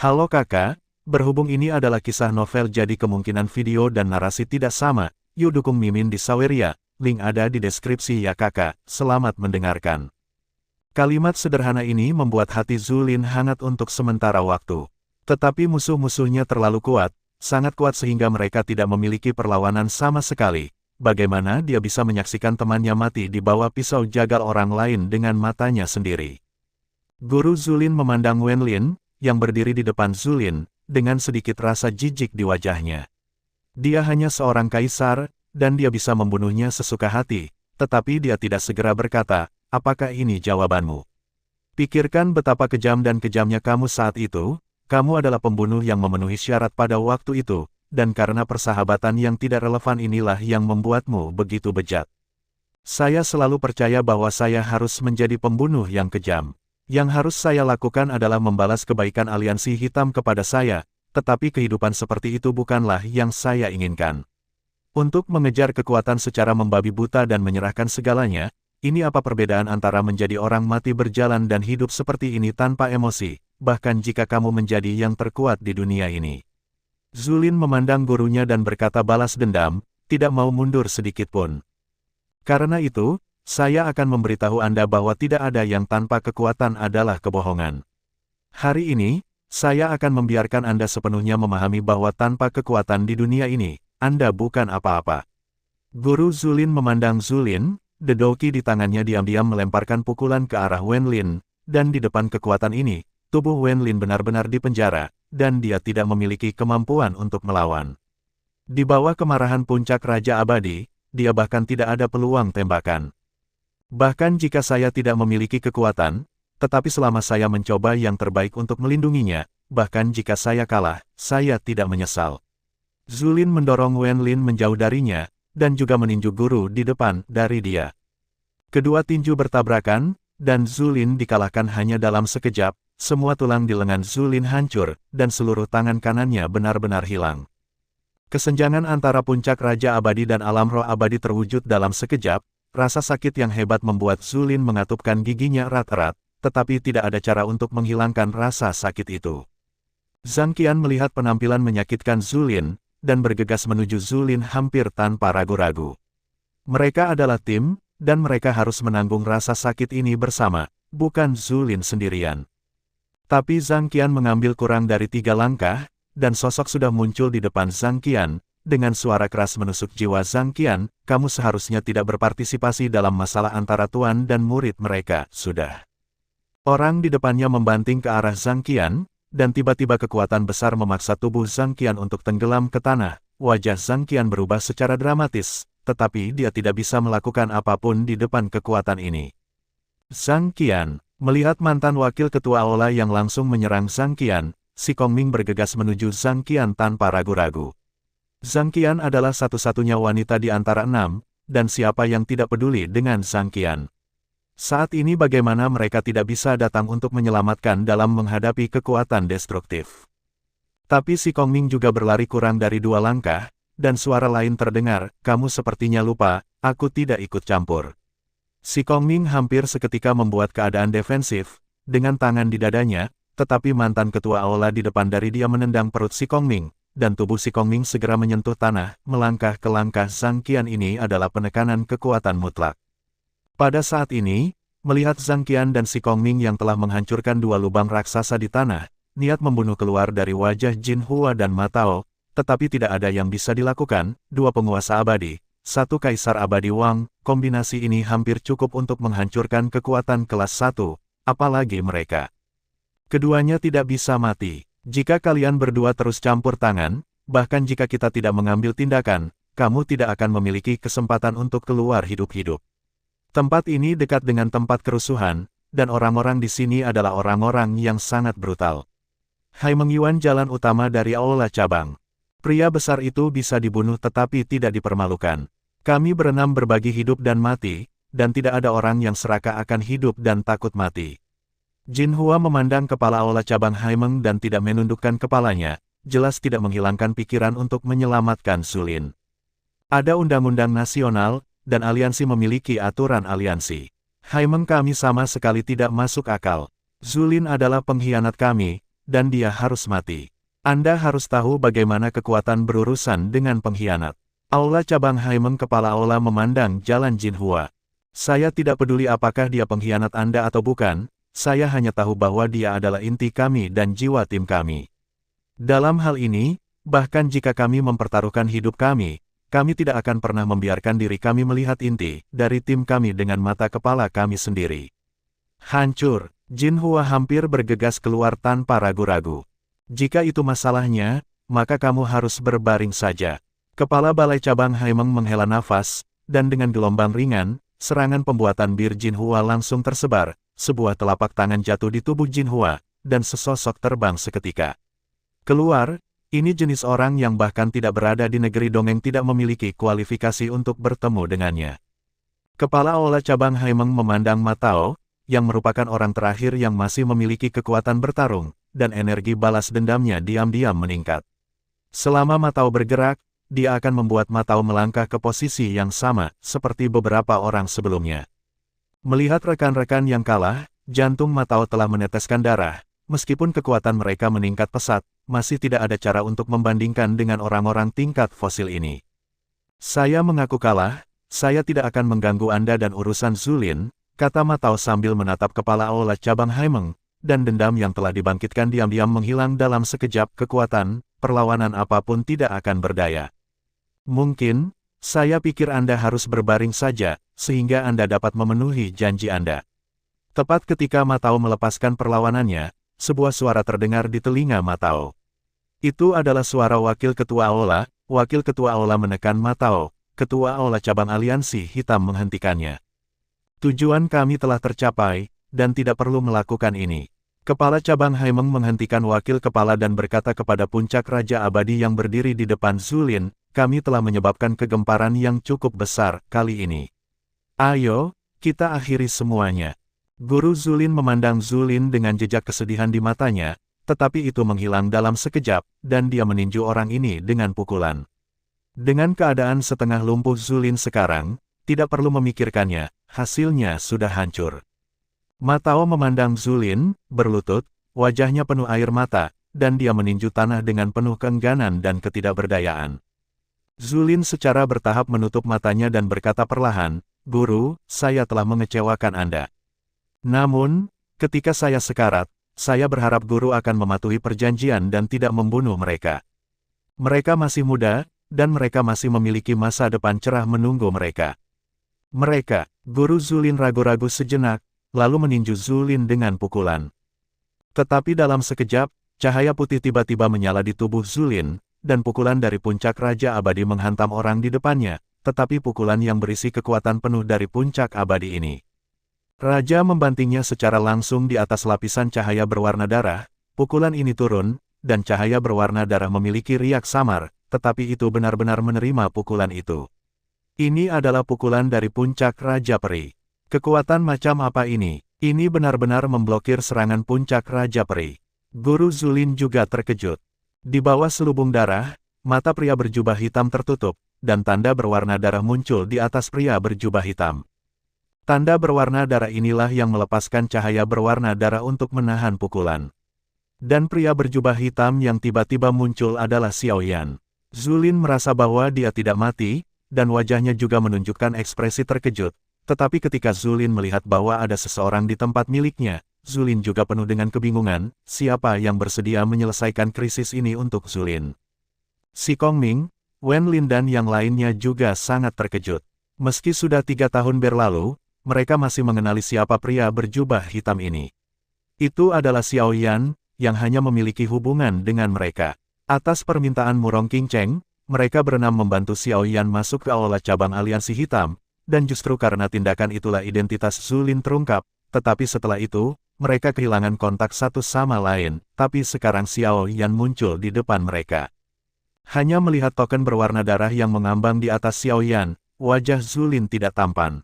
Halo kakak, berhubung ini adalah kisah novel jadi kemungkinan video dan narasi tidak sama, yuk dukung Mimin di Saweria, link ada di deskripsi ya kakak, selamat mendengarkan. Kalimat sederhana ini membuat hati Zulin hangat untuk sementara waktu. Tetapi musuh-musuhnya terlalu kuat, sangat kuat sehingga mereka tidak memiliki perlawanan sama sekali. Bagaimana dia bisa menyaksikan temannya mati di bawah pisau jagal orang lain dengan matanya sendiri? Guru Zulin memandang Wenlin, yang berdiri di depan Zulin, dengan sedikit rasa jijik di wajahnya. Dia hanya seorang kaisar, dan dia bisa membunuhnya sesuka hati, tetapi dia tidak segera berkata, apakah ini jawabanmu? Pikirkan betapa kejam dan kejamnya kamu saat itu, kamu adalah pembunuh yang memenuhi syarat pada waktu itu, dan karena persahabatan yang tidak relevan inilah yang membuatmu begitu bejat. Saya selalu percaya bahwa saya harus menjadi pembunuh yang kejam. Yang harus saya lakukan adalah membalas kebaikan aliansi hitam kepada saya, tetapi kehidupan seperti itu bukanlah yang saya inginkan. Untuk mengejar kekuatan secara membabi buta dan menyerahkan segalanya, ini apa perbedaan antara menjadi orang mati berjalan dan hidup seperti ini tanpa emosi, bahkan jika kamu menjadi yang terkuat di dunia ini. Zulin memandang gurunya dan berkata balas dendam, tidak mau mundur sedikit pun. Karena itu, saya akan memberitahu Anda bahwa tidak ada yang tanpa kekuatan adalah kebohongan. Hari ini, saya akan membiarkan Anda sepenuhnya memahami bahwa tanpa kekuatan di dunia ini, Anda bukan apa-apa. Guru Zulin memandang Zulin, dedoki di tangannya diam-diam melemparkan pukulan ke arah Wenlin, dan di depan kekuatan ini, tubuh Wenlin benar-benar dipenjara, dan dia tidak memiliki kemampuan untuk melawan. Di bawah kemarahan puncak Raja Abadi, dia bahkan tidak ada peluang tembakan. Bahkan jika saya tidak memiliki kekuatan, tetapi selama saya mencoba yang terbaik untuk melindunginya, bahkan jika saya kalah, saya tidak menyesal. Zulin mendorong Wenlin menjauh darinya, dan juga meninju guru di depan dari dia. Kedua tinju bertabrakan, dan Zulin dikalahkan hanya dalam sekejap. Semua tulang di lengan Zulin hancur, dan seluruh tangan kanannya benar-benar hilang. Kesenjangan antara puncak Raja Abadi dan alam roh abadi terwujud dalam sekejap, rasa sakit yang hebat membuat Zulin mengatupkan giginya erat-erat, tetapi tidak ada cara untuk menghilangkan rasa sakit itu. Zhang Qian melihat penampilan menyakitkan Zulin, dan bergegas menuju Zulin hampir tanpa ragu-ragu. Mereka adalah tim, dan mereka harus menanggung rasa sakit ini bersama, bukan Zulin sendirian. Tapi Zhang Qian mengambil kurang dari 3 langkah, dan sosok sudah muncul di depan Zhang Qian, dengan suara keras menusuk jiwa Zhang Qian, kamu seharusnya tidak berpartisipasi dalam masalah antara tuan dan murid mereka, sudah. Orang di depannya membanting ke arah Zhang Qian, dan tiba-tiba kekuatan besar memaksa tubuh Zhang Qian untuk tenggelam ke tanah, wajah Zhang Qian berubah secara dramatis, tetapi dia tidak bisa melakukan apapun di depan kekuatan ini. Zhang Qian. Melihat mantan wakil ketua Aula yang langsung menyerang Zhang Qian, si Kongming bergegas menuju Zhang Qian tanpa ragu-ragu. Zhang Qian adalah satu-satunya wanita di antara 6, dan siapa yang tidak peduli dengan Zhang Qian. Saat ini bagaimana mereka tidak bisa datang untuk menyelamatkan dalam menghadapi kekuatan destruktif. Tapi si Kongming juga berlari kurang dari 2 langkah, dan suara lain terdengar, kamu sepertinya lupa, aku tidak ikut campur. Si Kongming hampir seketika membuat keadaan defensif, dengan tangan di dadanya, tetapi mantan ketua Aula di depan dari dia menendang perut si Kongming, dan tubuh si Kongming segera menyentuh tanah, melangkah ke langkah Zhang Qian ini adalah penekanan kekuatan mutlak. Pada saat ini, melihat Zhang Qian dan si Kongming yang telah menghancurkan 2 lubang raksasa di tanah, niat membunuh keluar dari wajah Jin Hua dan Ma Tao, tetapi tidak ada yang bisa dilakukan, 2 penguasa abadi. 1 Kaisar Abadi Wang, kombinasi ini hampir cukup untuk menghancurkan kekuatan kelas 1, apalagi mereka. Keduanya tidak bisa mati. Jika kalian berdua terus campur tangan, bahkan jika kita tidak mengambil tindakan, kamu tidak akan memiliki kesempatan untuk keluar hidup-hidup. Tempat ini dekat dengan tempat kerusuhan, dan orang-orang di sini adalah orang-orang yang sangat brutal. Haimeng Yuan jalan utama dari Aula cabang. Pria besar itu bisa dibunuh tetapi tidak dipermalukan. Kami berenam berbagi hidup dan mati, dan tidak ada orang yang serakah akan hidup dan takut mati. Jin Hua memandang kepala Aula cabang Haimeng dan tidak menundukkan kepalanya, jelas tidak menghilangkan pikiran untuk menyelamatkan Zulin. Ada undang-undang nasional, dan aliansi memiliki aturan aliansi. Haimeng kami sama sekali tidak masuk akal. Zulin adalah pengkhianat kami, dan dia harus mati. Anda harus tahu bagaimana kekuatan berurusan dengan pengkhianat. Aula cabang Haimeng kepala aula memandang jalan Jinhua. Saya tidak peduli apakah dia pengkhianat Anda atau bukan, saya hanya tahu bahwa dia adalah inti kami dan jiwa tim kami. Dalam hal ini, bahkan jika kami mempertaruhkan hidup kami tidak akan pernah membiarkan diri kami melihat inti dari tim kami dengan mata kepala kami sendiri. Hancur, Jinhua hampir bergegas keluar tanpa ragu-ragu. Jika itu masalahnya, maka kamu harus berbaring saja. Kepala balai cabang Haimeng menghela nafas, dan dengan gelombang ringan, serangan pembuatan bir Jinhua langsung tersebar, sebuah telapak tangan jatuh di tubuh Jinhua, dan sesosok terbang seketika. Keluar, ini jenis orang yang bahkan tidak berada di negeri dongeng tidak memiliki kualifikasi untuk bertemu dengannya. Kepala aula cabang Haimeng memandang Ma Tao, yang merupakan orang terakhir yang masih memiliki kekuatan bertarung, dan energi balas dendamnya diam-diam meningkat. Selama Ma Tao bergerak, dia akan membuat Ma Tao melangkah ke posisi yang sama, seperti beberapa orang sebelumnya. Melihat rekan-rekan yang kalah, jantung Ma Tao telah meneteskan darah. Meskipun kekuatan mereka meningkat pesat, masih tidak ada cara untuk membandingkan dengan orang-orang tingkat fosil ini. Saya mengaku kalah, saya tidak akan mengganggu Anda dan urusan Zulin, kata Ma Tao sambil menatap kepala aula cabang Haimeng, dan dendam yang telah dibangkitkan diam-diam menghilang dalam sekejap. Kekuatan, perlawanan apapun tidak akan berdaya. Mungkin, saya pikir Anda harus berbaring saja, sehingga Anda dapat memenuhi janji Anda. Tepat ketika Ma Tao melepaskan perlawanannya, sebuah suara terdengar di telinga Ma Tao. Itu adalah suara Wakil Ketua Aula. Wakil Ketua Aula menekan Ma Tao, Ketua Aula cabang Aliansi Hitam menghentikannya. Tujuan kami telah tercapai, dan tidak perlu melakukan ini. Kepala cabang Haimeng menghentikan wakil kepala dan berkata kepada puncak Raja Abadi yang berdiri di depan Zulin, kami telah menyebabkan kegemparan yang cukup besar kali ini. Ayo, kita akhiri semuanya. Guru Zulin memandang Zulin dengan jejak kesedihan di matanya, tetapi itu menghilang dalam sekejap, dan dia meninju orang ini dengan pukulan. Dengan keadaan setengah lumpuh Zulin sekarang, tidak perlu memikirkannya, hasilnya sudah hancur. Ma Tao memandang Zulin, berlutut, wajahnya penuh air mata, dan dia meninju tanah dengan penuh keengganan dan ketidakberdayaan. Zulin secara bertahap menutup matanya dan berkata perlahan, Guru, saya telah mengecewakan Anda. Namun, ketika saya sekarat, saya berharap Guru akan mematuhi perjanjian dan tidak membunuh mereka. Mereka masih muda, dan mereka masih memiliki masa depan cerah menunggu mereka. Mereka, Guru Zulin ragu-ragu sejenak, lalu meninju Zulin dengan pukulan. Tetapi dalam sekejap, cahaya putih tiba-tiba menyala di tubuh Zulin, dan pukulan dari puncak Raja Abadi menghantam orang di depannya, tetapi pukulan yang berisi kekuatan penuh dari puncak abadi ini. Raja membantingnya secara langsung di atas lapisan cahaya berwarna darah, pukulan ini turun, dan cahaya berwarna darah memiliki riak samar, tetapi itu benar-benar menerima pukulan itu. Ini adalah pukulan dari puncak Raja Peri. Kekuatan macam apa ini? Ini benar-benar memblokir serangan puncak Raja Peri. Guru Zulin juga terkejut. Di bawah selubung darah, mata pria berjubah hitam tertutup, dan tanda berwarna darah muncul di atas pria berjubah hitam. Tanda berwarna darah inilah yang melepaskan cahaya berwarna darah untuk menahan pukulan. Dan pria berjubah hitam yang tiba-tiba muncul adalah Xiao Yan. Zulin merasa bahwa dia tidak mati, dan wajahnya juga menunjukkan ekspresi terkejut. Tetapi ketika Zulin melihat bahwa ada seseorang di tempat miliknya, Zulin juga penuh dengan kebingungan, siapa yang bersedia menyelesaikan krisis ini untuk Zulin. Si Kongming, Wen Lin dan yang lainnya juga sangat terkejut. Meski sudah 3 tahun berlalu, mereka masih mengenali siapa pria berjubah hitam ini. Itu adalah Xiao Yan, yang hanya memiliki hubungan dengan mereka. Atas permintaan Murong Qingcheng, mereka berenam membantu Xiao Yan masuk ke aula cabang Aliansi Hitam, dan justru karena tindakan itulah identitas Zulin terungkap, tetapi setelah itu, mereka kehilangan kontak satu sama lain, tapi sekarang Xiao Yan muncul di depan mereka. Hanya melihat token berwarna darah yang mengambang di atas Xiao Yan, wajah Zulin tidak tampan.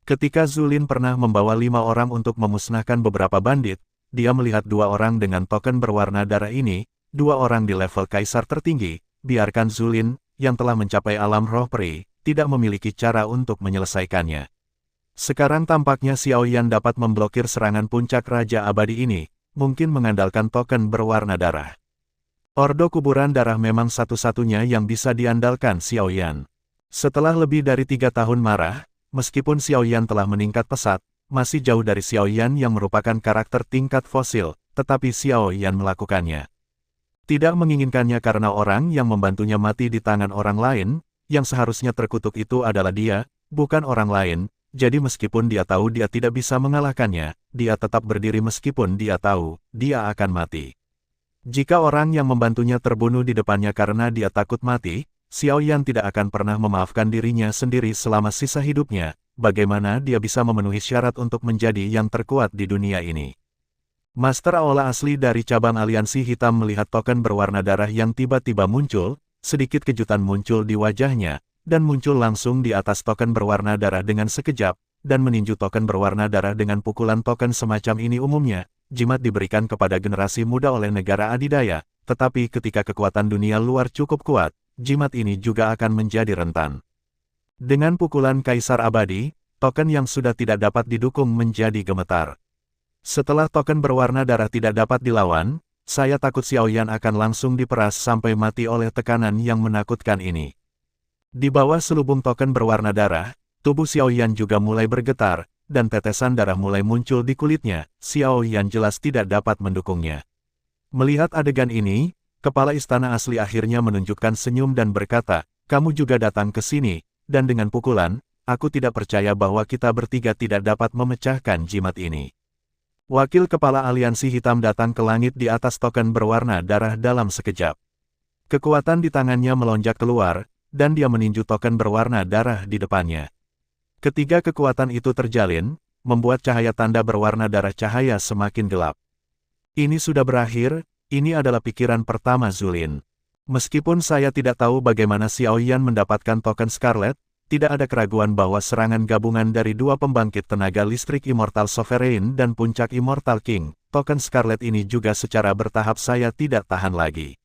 Ketika Zulin pernah membawa 5 orang untuk memusnahkan beberapa bandit, dia melihat 2 orang dengan token berwarna darah ini, 2 orang di level kaisar tertinggi, biarkan Zulin, yang telah mencapai alam roh peri, tidak memiliki cara untuk menyelesaikannya. Sekarang tampaknya Xiao Yan dapat memblokir serangan puncak Raja Abadi ini, mungkin mengandalkan token berwarna darah. Ordo Kuburan Darah memang satu-satunya yang bisa diandalkan Xiao Yan. Setelah lebih dari 3 tahun marah, meskipun Xiao Yan telah meningkat pesat, masih jauh dari Xiao Yan yang merupakan karakter tingkat fosil, tetapi Xiao Yan melakukannya. Tidak menginginkannya karena orang yang membantunya mati di tangan orang lain, yang seharusnya terkutuk itu adalah dia, bukan orang lain. Jadi meskipun dia tahu dia tidak bisa mengalahkannya, dia tetap berdiri meskipun dia tahu, dia akan mati. Jika orang yang membantunya terbunuh di depannya karena dia takut mati, Xiao Yan tidak akan pernah memaafkan dirinya sendiri selama sisa hidupnya. Bagaimana dia bisa memenuhi syarat untuk menjadi yang terkuat di dunia ini? Master Aula asli dari cabang aliansi hitam melihat token berwarna darah yang tiba-tiba muncul, sedikit kejutan muncul di wajahnya, dan muncul langsung di atas token berwarna darah dengan sekejap, dan meninju token berwarna darah dengan pukulan token semacam ini umumnya. Jimat diberikan kepada generasi muda oleh negara adidaya, tetapi ketika kekuatan dunia luar cukup kuat, jimat ini juga akan menjadi rentan. Dengan pukulan Kaisar Abadi, token yang sudah tidak dapat didukung menjadi gemetar. Setelah token berwarna darah tidak dapat dilawan, saya takut Xiao Yan akan langsung diperas sampai mati oleh tekanan yang menakutkan ini. Di bawah selubung token berwarna darah, tubuh Xiao Yan juga mulai bergetar, dan tetesan darah mulai muncul di kulitnya. Xiao Yan jelas tidak dapat mendukungnya. Melihat adegan ini, kepala istana asli akhirnya menunjukkan senyum dan berkata, "Kamu juga datang ke sini, dan dengan pukulan, aku tidak percaya bahwa kita bertiga tidak dapat memecahkan jimat ini." Wakil kepala aliansi hitam datang ke langit di atas token berwarna darah dalam sekejap. Kekuatan di tangannya melonjak keluar, dan dia meninju token berwarna darah di depannya. Ketiga kekuatan itu terjalin, membuat cahaya tanda berwarna darah cahaya semakin gelap. Ini sudah berakhir, ini adalah pikiran pertama Zulin. Meskipun saya tidak tahu bagaimana Xiao Yan mendapatkan token Scarlet, tidak ada keraguan bahwa serangan gabungan dari dua pembangkit tenaga listrik Immortal Sovereign dan Puncak Immortal King, token Scarlet ini juga secara bertahap saya tidak tahan lagi.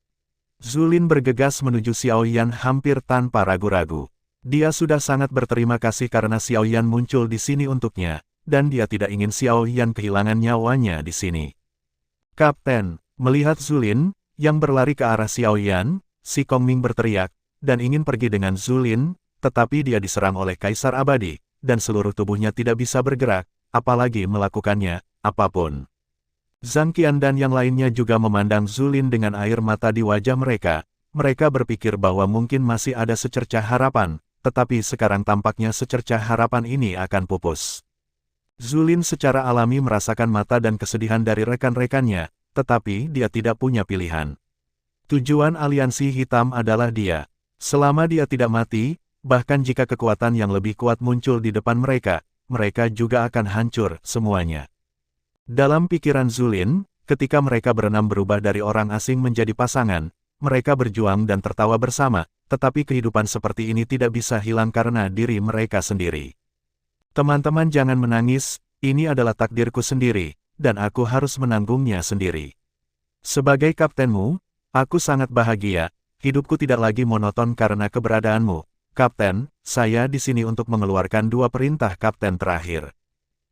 Zulin bergegas menuju Xiao Yan hampir tanpa ragu-ragu. Dia sudah sangat berterima kasih karena Xiao Yan muncul di sini untuknya, dan dia tidak ingin Xiao Yan kehilangan nyawanya di sini. "Kapten," melihat Zulin, yang berlari ke arah Xiao Yan, si Kongming berteriak, dan ingin pergi dengan Zulin, tetapi dia diserang oleh Kaisar Abadi, dan seluruh tubuhnya tidak bisa bergerak, apalagi melakukannya, apapun. Zhang Qian dan yang lainnya juga memandang Zulin dengan air mata di wajah mereka. Mereka berpikir bahwa mungkin masih ada secercah harapan, tetapi sekarang tampaknya secercah harapan ini akan pupus. Zulin secara alami merasakan mata dan kesedihan dari rekan-rekannya, tetapi dia tidak punya pilihan. Tujuan aliansi hitam adalah dia. Selama dia tidak mati, bahkan jika kekuatan yang lebih kuat muncul di depan mereka, mereka juga akan hancur semuanya. Dalam pikiran Zulin, ketika mereka berenam berubah dari orang asing menjadi pasangan, mereka berjuang dan tertawa bersama, tetapi kehidupan seperti ini tidak bisa hilang karena diri mereka sendiri. "Teman-teman jangan menangis, ini adalah takdirku sendiri, dan aku harus menanggungnya sendiri. Sebagai kaptenmu, aku sangat bahagia, hidupku tidak lagi monoton karena keberadaanmu. Kapten, saya di sini untuk mengeluarkan 2 perintah kapten terakhir."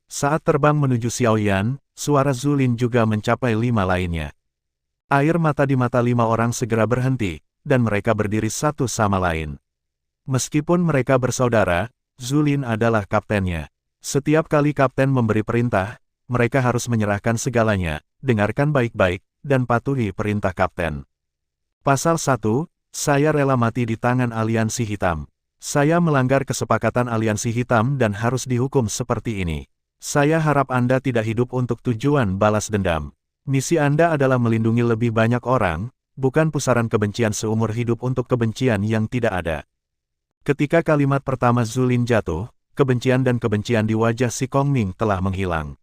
Saat terbang menuju Xiao Yan, suara Zulin juga mencapai 5 lainnya. Air mata di mata 5 orang segera berhenti, dan mereka berdiri satu sama lain. Meskipun mereka bersaudara, Zulin adalah kaptennya. Setiap kali kapten memberi perintah, mereka harus menyerahkan segalanya, dengarkan baik-baik, dan patuhi perintah kapten. Pasal 1, saya rela mati di tangan aliansi hitam. Saya melanggar kesepakatan aliansi hitam dan harus dihukum seperti ini. Saya harap Anda tidak hidup untuk tujuan balas dendam. Misi Anda adalah melindungi lebih banyak orang, bukan pusaran kebencian seumur hidup untuk kebencian yang tidak ada. Ketika kalimat pertama Zulin jatuh, kebencian dan kebencian di wajah si Kongming telah menghilang.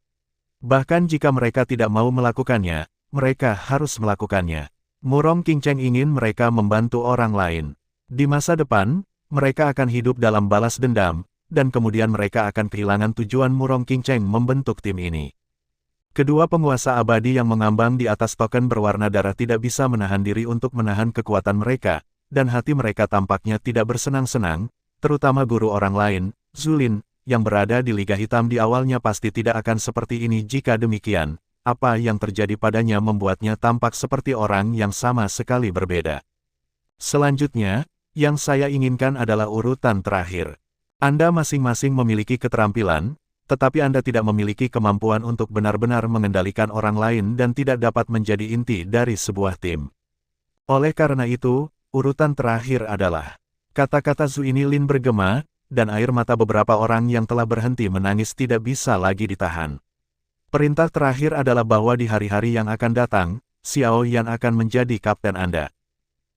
Bahkan jika mereka tidak mau melakukannya, mereka harus melakukannya. Murong Qingcheng ingin mereka membantu orang lain. Di masa depan, mereka akan hidup dalam balas dendam, dan kemudian mereka akan kehilangan tujuan Murong Qingcheng membentuk tim ini. Kedua penguasa abadi yang mengambang di atas token berwarna darah tidak bisa menahan diri untuk menahan kekuatan mereka, dan hati mereka tampaknya tidak bersenang-senang, terutama guru orang lain, Zulin, yang berada di Liga Hitam di awalnya pasti tidak akan seperti ini jika demikian. apa yang terjadi padanya membuatnya tampak seperti orang yang sama sekali berbeda. Selanjutnya, yang saya inginkan adalah urutan terakhir. Anda masing-masing memiliki keterampilan, tetapi Anda tidak memiliki kemampuan untuk benar-benar mengendalikan orang lain dan tidak dapat menjadi inti dari sebuah tim. Oleh karena itu, urutan terakhir adalah... Kata-kata Zhu ini Lin bergema, dan air mata beberapa orang yang telah berhenti menangis tidak bisa lagi ditahan. Perintah terakhir adalah bahwa di hari-hari yang akan datang, Xiao Yan akan menjadi kapten Anda.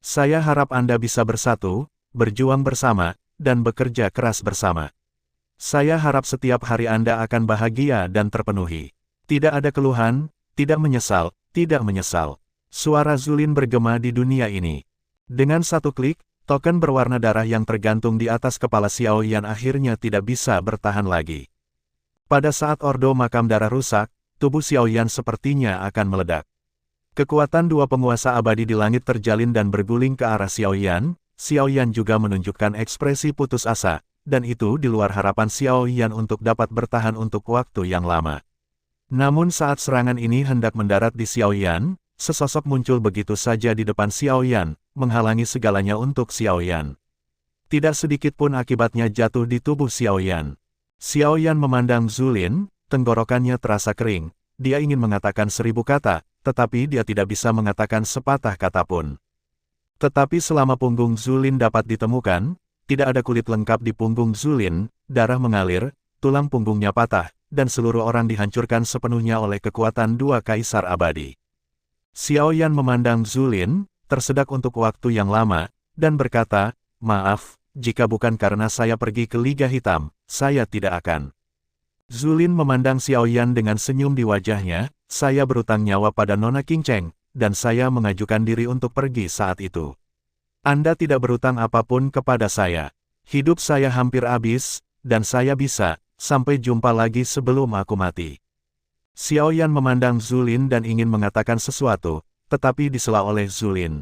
Saya harap Anda bisa bersatu, berjuang bersama, dan bekerja keras bersama. Saya harap setiap hari Anda akan bahagia dan terpenuhi. Tidak ada keluhan, tidak menyesal, tidak menyesal. Suara Zulin bergema di dunia ini. Dengan satu klik, token berwarna darah yang tergantung di atas kepala Xiao Yan akhirnya tidak bisa bertahan lagi. Pada saat ordo makam darah rusak, tubuh Xiao Yan sepertinya akan meledak. Kekuatan dua penguasa abadi di langit terjalin dan berguling ke arah Xiao Yan. Xiao Yan juga menunjukkan ekspresi putus asa, dan itu di luar harapan Xiao Yan untuk dapat bertahan untuk waktu yang lama. Namun saat serangan ini hendak mendarat di Xiao Yan, sesosok muncul begitu saja di depan Xiao Yan, menghalangi segalanya untuk Xiao Yan. Tidak sedikit pun akibatnya jatuh di tubuh Xiao Yan. Xiao Yan memandang Zulin, tenggorokannya terasa kering. Dia ingin mengatakan 1000 kata, tetapi dia tidak bisa mengatakan sepatah kata pun. Tetapi selama punggung Zulin dapat ditemukan, tidak ada kulit lengkap di punggung Zulin, darah mengalir, tulang punggungnya patah, dan seluruh orang dihancurkan sepenuhnya oleh kekuatan dua kaisar abadi. Xiao Yan memandang Zulin, tersedak untuk waktu yang lama, dan berkata, "Maaf, jika bukan karena saya pergi ke Liga Hitam, saya tidak akan." Zulin memandang Xiao Yan dengan senyum di wajahnya, "Saya berutang nyawa pada Nona King Cheng, dan saya mengajukan diri untuk pergi saat itu. Anda tidak berutang apapun kepada saya. Hidup saya hampir habis, dan saya bisa, sampai jumpa lagi sebelum aku mati." Xiao Yan memandang Zulin dan ingin mengatakan sesuatu, tetapi disela oleh Zulin.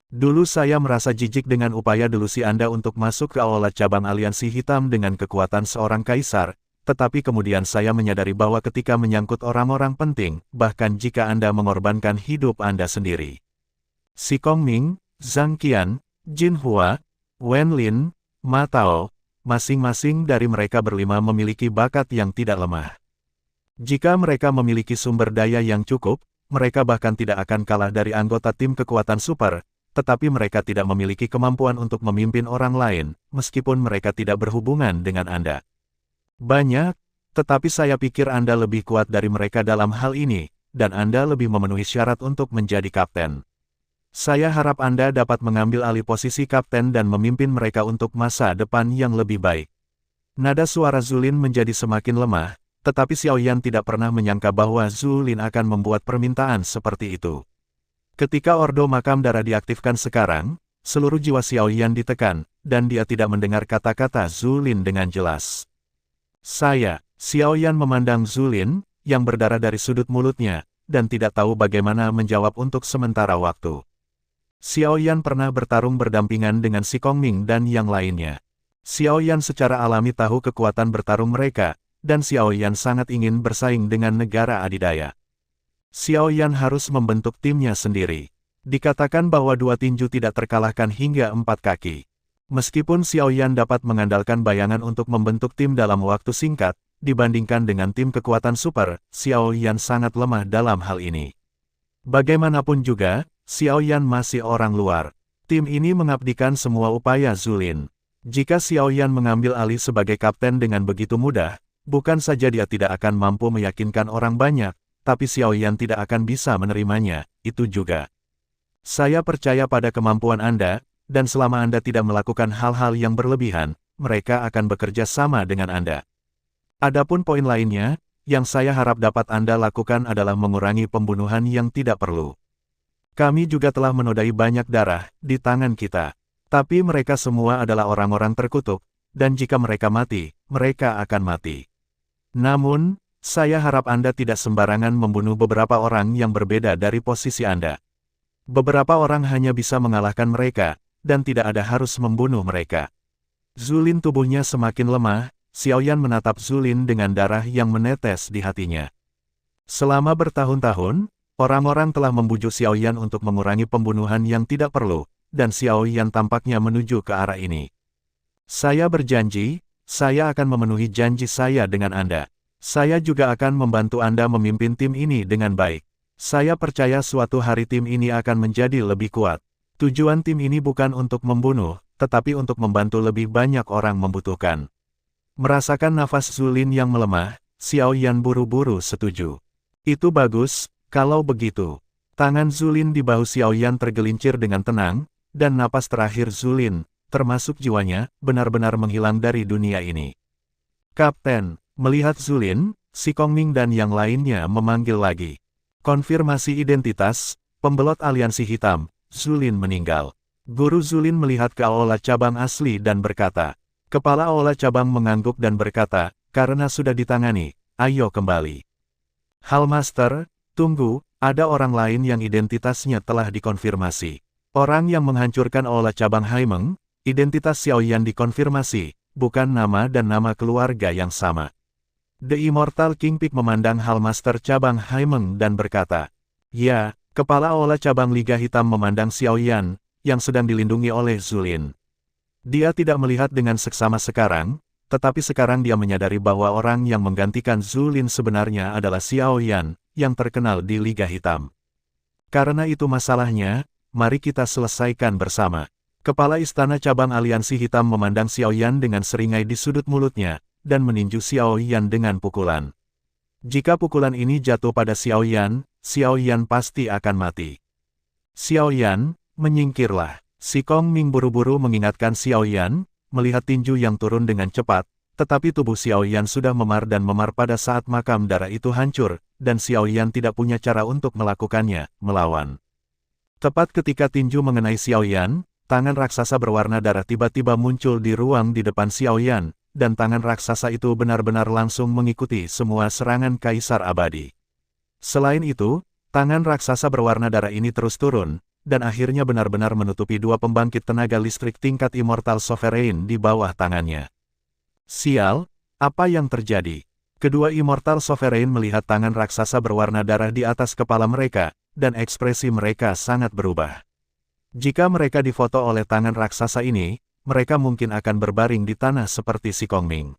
"Dulu saya merasa jijik dengan upaya delusi Anda untuk masuk ke aula cabang aliansi hitam dengan kekuatan seorang kaisar, tetapi kemudian saya menyadari bahwa ketika menyangkut orang-orang penting, bahkan jika Anda mengorbankan hidup Anda sendiri. Si Kongming, Zhang Qian, Jin Hua, Wen Lin, Ma Tao, masing-masing dari mereka berlima memiliki bakat yang tidak lemah. Jika mereka memiliki sumber daya yang cukup, mereka bahkan tidak akan kalah dari anggota tim kekuatan super, tetapi mereka tidak memiliki kemampuan untuk memimpin orang lain, meskipun mereka tidak berhubungan dengan Anda. Banyak, tetapi saya pikir Anda lebih kuat dari mereka dalam hal ini, dan Anda lebih memenuhi syarat untuk menjadi kapten. Saya harap Anda dapat mengambil alih posisi kapten dan memimpin mereka untuk masa depan yang lebih baik." Nada suara Zulin menjadi semakin lemah, tetapi Xiao Yan tidak pernah menyangka bahwa Zulin akan membuat permintaan seperti itu. Ketika ordo makam darah diaktifkan sekarang, seluruh jiwa Xiao Yan ditekan, dan dia tidak mendengar kata-kata Zulin dengan jelas. Xiao Yan memandang Zulin, yang berdarah dari sudut mulutnya, dan tidak tahu bagaimana menjawab untuk sementara waktu. Xiao Yan pernah bertarung berdampingan dengan si Kongming dan yang lainnya. Xiao Yan secara alami tahu kekuatan bertarung mereka, dan Xiao Yan sangat ingin bersaing dengan negara adidaya. Xiao Yan harus membentuk timnya sendiri. Dikatakan bahwa dua tinju tidak terkalahkan hingga 4 kaki. Meskipun Xiao Yan dapat mengandalkan bayangan untuk membentuk tim dalam waktu singkat, dibandingkan dengan tim kekuatan super, Xiao Yan sangat lemah dalam hal ini. Bagaimanapun juga, Xiao Yan masih orang luar. Tim ini mengabdikan semua upaya Zulin. Jika Xiao Yan mengambil alih sebagai kapten dengan begitu mudah, bukan saja dia tidak akan mampu meyakinkan orang banyak, tapi Xiao Yan tidak akan bisa menerimanya, itu juga. Saya percaya pada kemampuan Anda, dan selama Anda tidak melakukan hal-hal yang berlebihan, mereka akan bekerja sama dengan Anda. Adapun poin lainnya, yang saya harap dapat Anda lakukan adalah mengurangi pembunuhan yang tidak perlu. Kami juga telah menodai banyak darah di tangan kita. Tapi mereka semua adalah orang-orang terkutuk, dan jika mereka mati, mereka akan mati. Namun, saya harap Anda tidak sembarangan membunuh beberapa orang yang berbeda dari posisi Anda. Beberapa orang hanya bisa mengalahkan mereka, dan tidak ada harus membunuh mereka. Zulin tubuhnya semakin lemah, Xiao Yan menatap Zulin dengan darah yang menetes di hatinya. Selama bertahun-tahun, orang-orang telah membujuk Xiao Yan untuk mengurangi pembunuhan yang tidak perlu, dan Xiao Yan tampaknya menuju ke arah ini. Saya berjanji, saya akan memenuhi janji saya dengan Anda. Saya juga akan membantu Anda memimpin tim ini dengan baik. Saya percaya suatu hari tim ini akan menjadi lebih kuat. Tujuan tim ini bukan untuk membunuh, tetapi untuk membantu lebih banyak orang membutuhkan. Merasakan nafas Zulin yang melemah, Xiao Yan buru-buru setuju. Itu bagus, kalau begitu. Tangan Zulin di bahu Xiao Yan tergelincir dengan tenang, dan napas terakhir Zulin, termasuk jiwanya, benar-benar menghilang dari dunia ini. Kapten, melihat Zulin, si Kongming dan yang lainnya memanggil lagi. Konfirmasi identitas, pembelot aliansi hitam, Zulin meninggal. Guru Zulin melihat ke aula cabang asli dan berkata. Kepala aula cabang mengangguk dan berkata, karena sudah ditangani, ayo kembali. Hallmaster, tunggu, ada orang lain yang identitasnya telah dikonfirmasi. Orang yang menghancurkan aula cabang Haimeng, identitas Xiao Yan dikonfirmasi, bukan nama dan nama keluarga yang sama. The Immortal Kingpik memandang Hallmaster cabang Haimeng dan berkata, ya, kepala aula cabang Liga Hitam memandang Xiao Yan, yang sedang dilindungi oleh Zulin. Dia tidak melihat dengan seksama sekarang, tetapi sekarang dia menyadari bahwa orang yang menggantikan Zulin sebenarnya adalah Xiao Yan, yang terkenal di Liga Hitam. Karena itu masalahnya, mari kita selesaikan bersama. Kepala Istana Cabang Aliansi Hitam memandang Xiao Yan dengan seringai di sudut mulutnya, dan meninju Xiao Yan dengan pukulan. Jika pukulan ini jatuh pada Xiao Yan pasti akan mati. Xiao Yan, menyingkirlah. Si Kongming buru-buru mengingatkan Xiao Yan, melihat tinju yang turun dengan cepat, tetapi tubuh Xiao Yan sudah memar dan memar pada saat makam darah itu hancur, dan Xiao Yan tidak punya cara untuk melakukannya, melawan. Tepat ketika tinju mengenai Xiao Yan, tangan raksasa berwarna darah tiba-tiba muncul di ruang di depan Xiao Yan, dan tangan raksasa itu benar-benar langsung mengikuti semua serangan Kaisar Abadi. Selain itu, tangan raksasa berwarna darah ini terus turun, dan akhirnya benar-benar menutupi dua pembangkit tenaga listrik tingkat Immortal Sovereign di bawah tangannya. Sial, apa yang terjadi? Kedua Immortal Sovereign melihat tangan raksasa berwarna darah di atas kepala mereka, dan ekspresi mereka sangat berubah. Jika mereka difoto oleh tangan raksasa ini, mereka mungkin akan berbaring di tanah seperti si Kongming.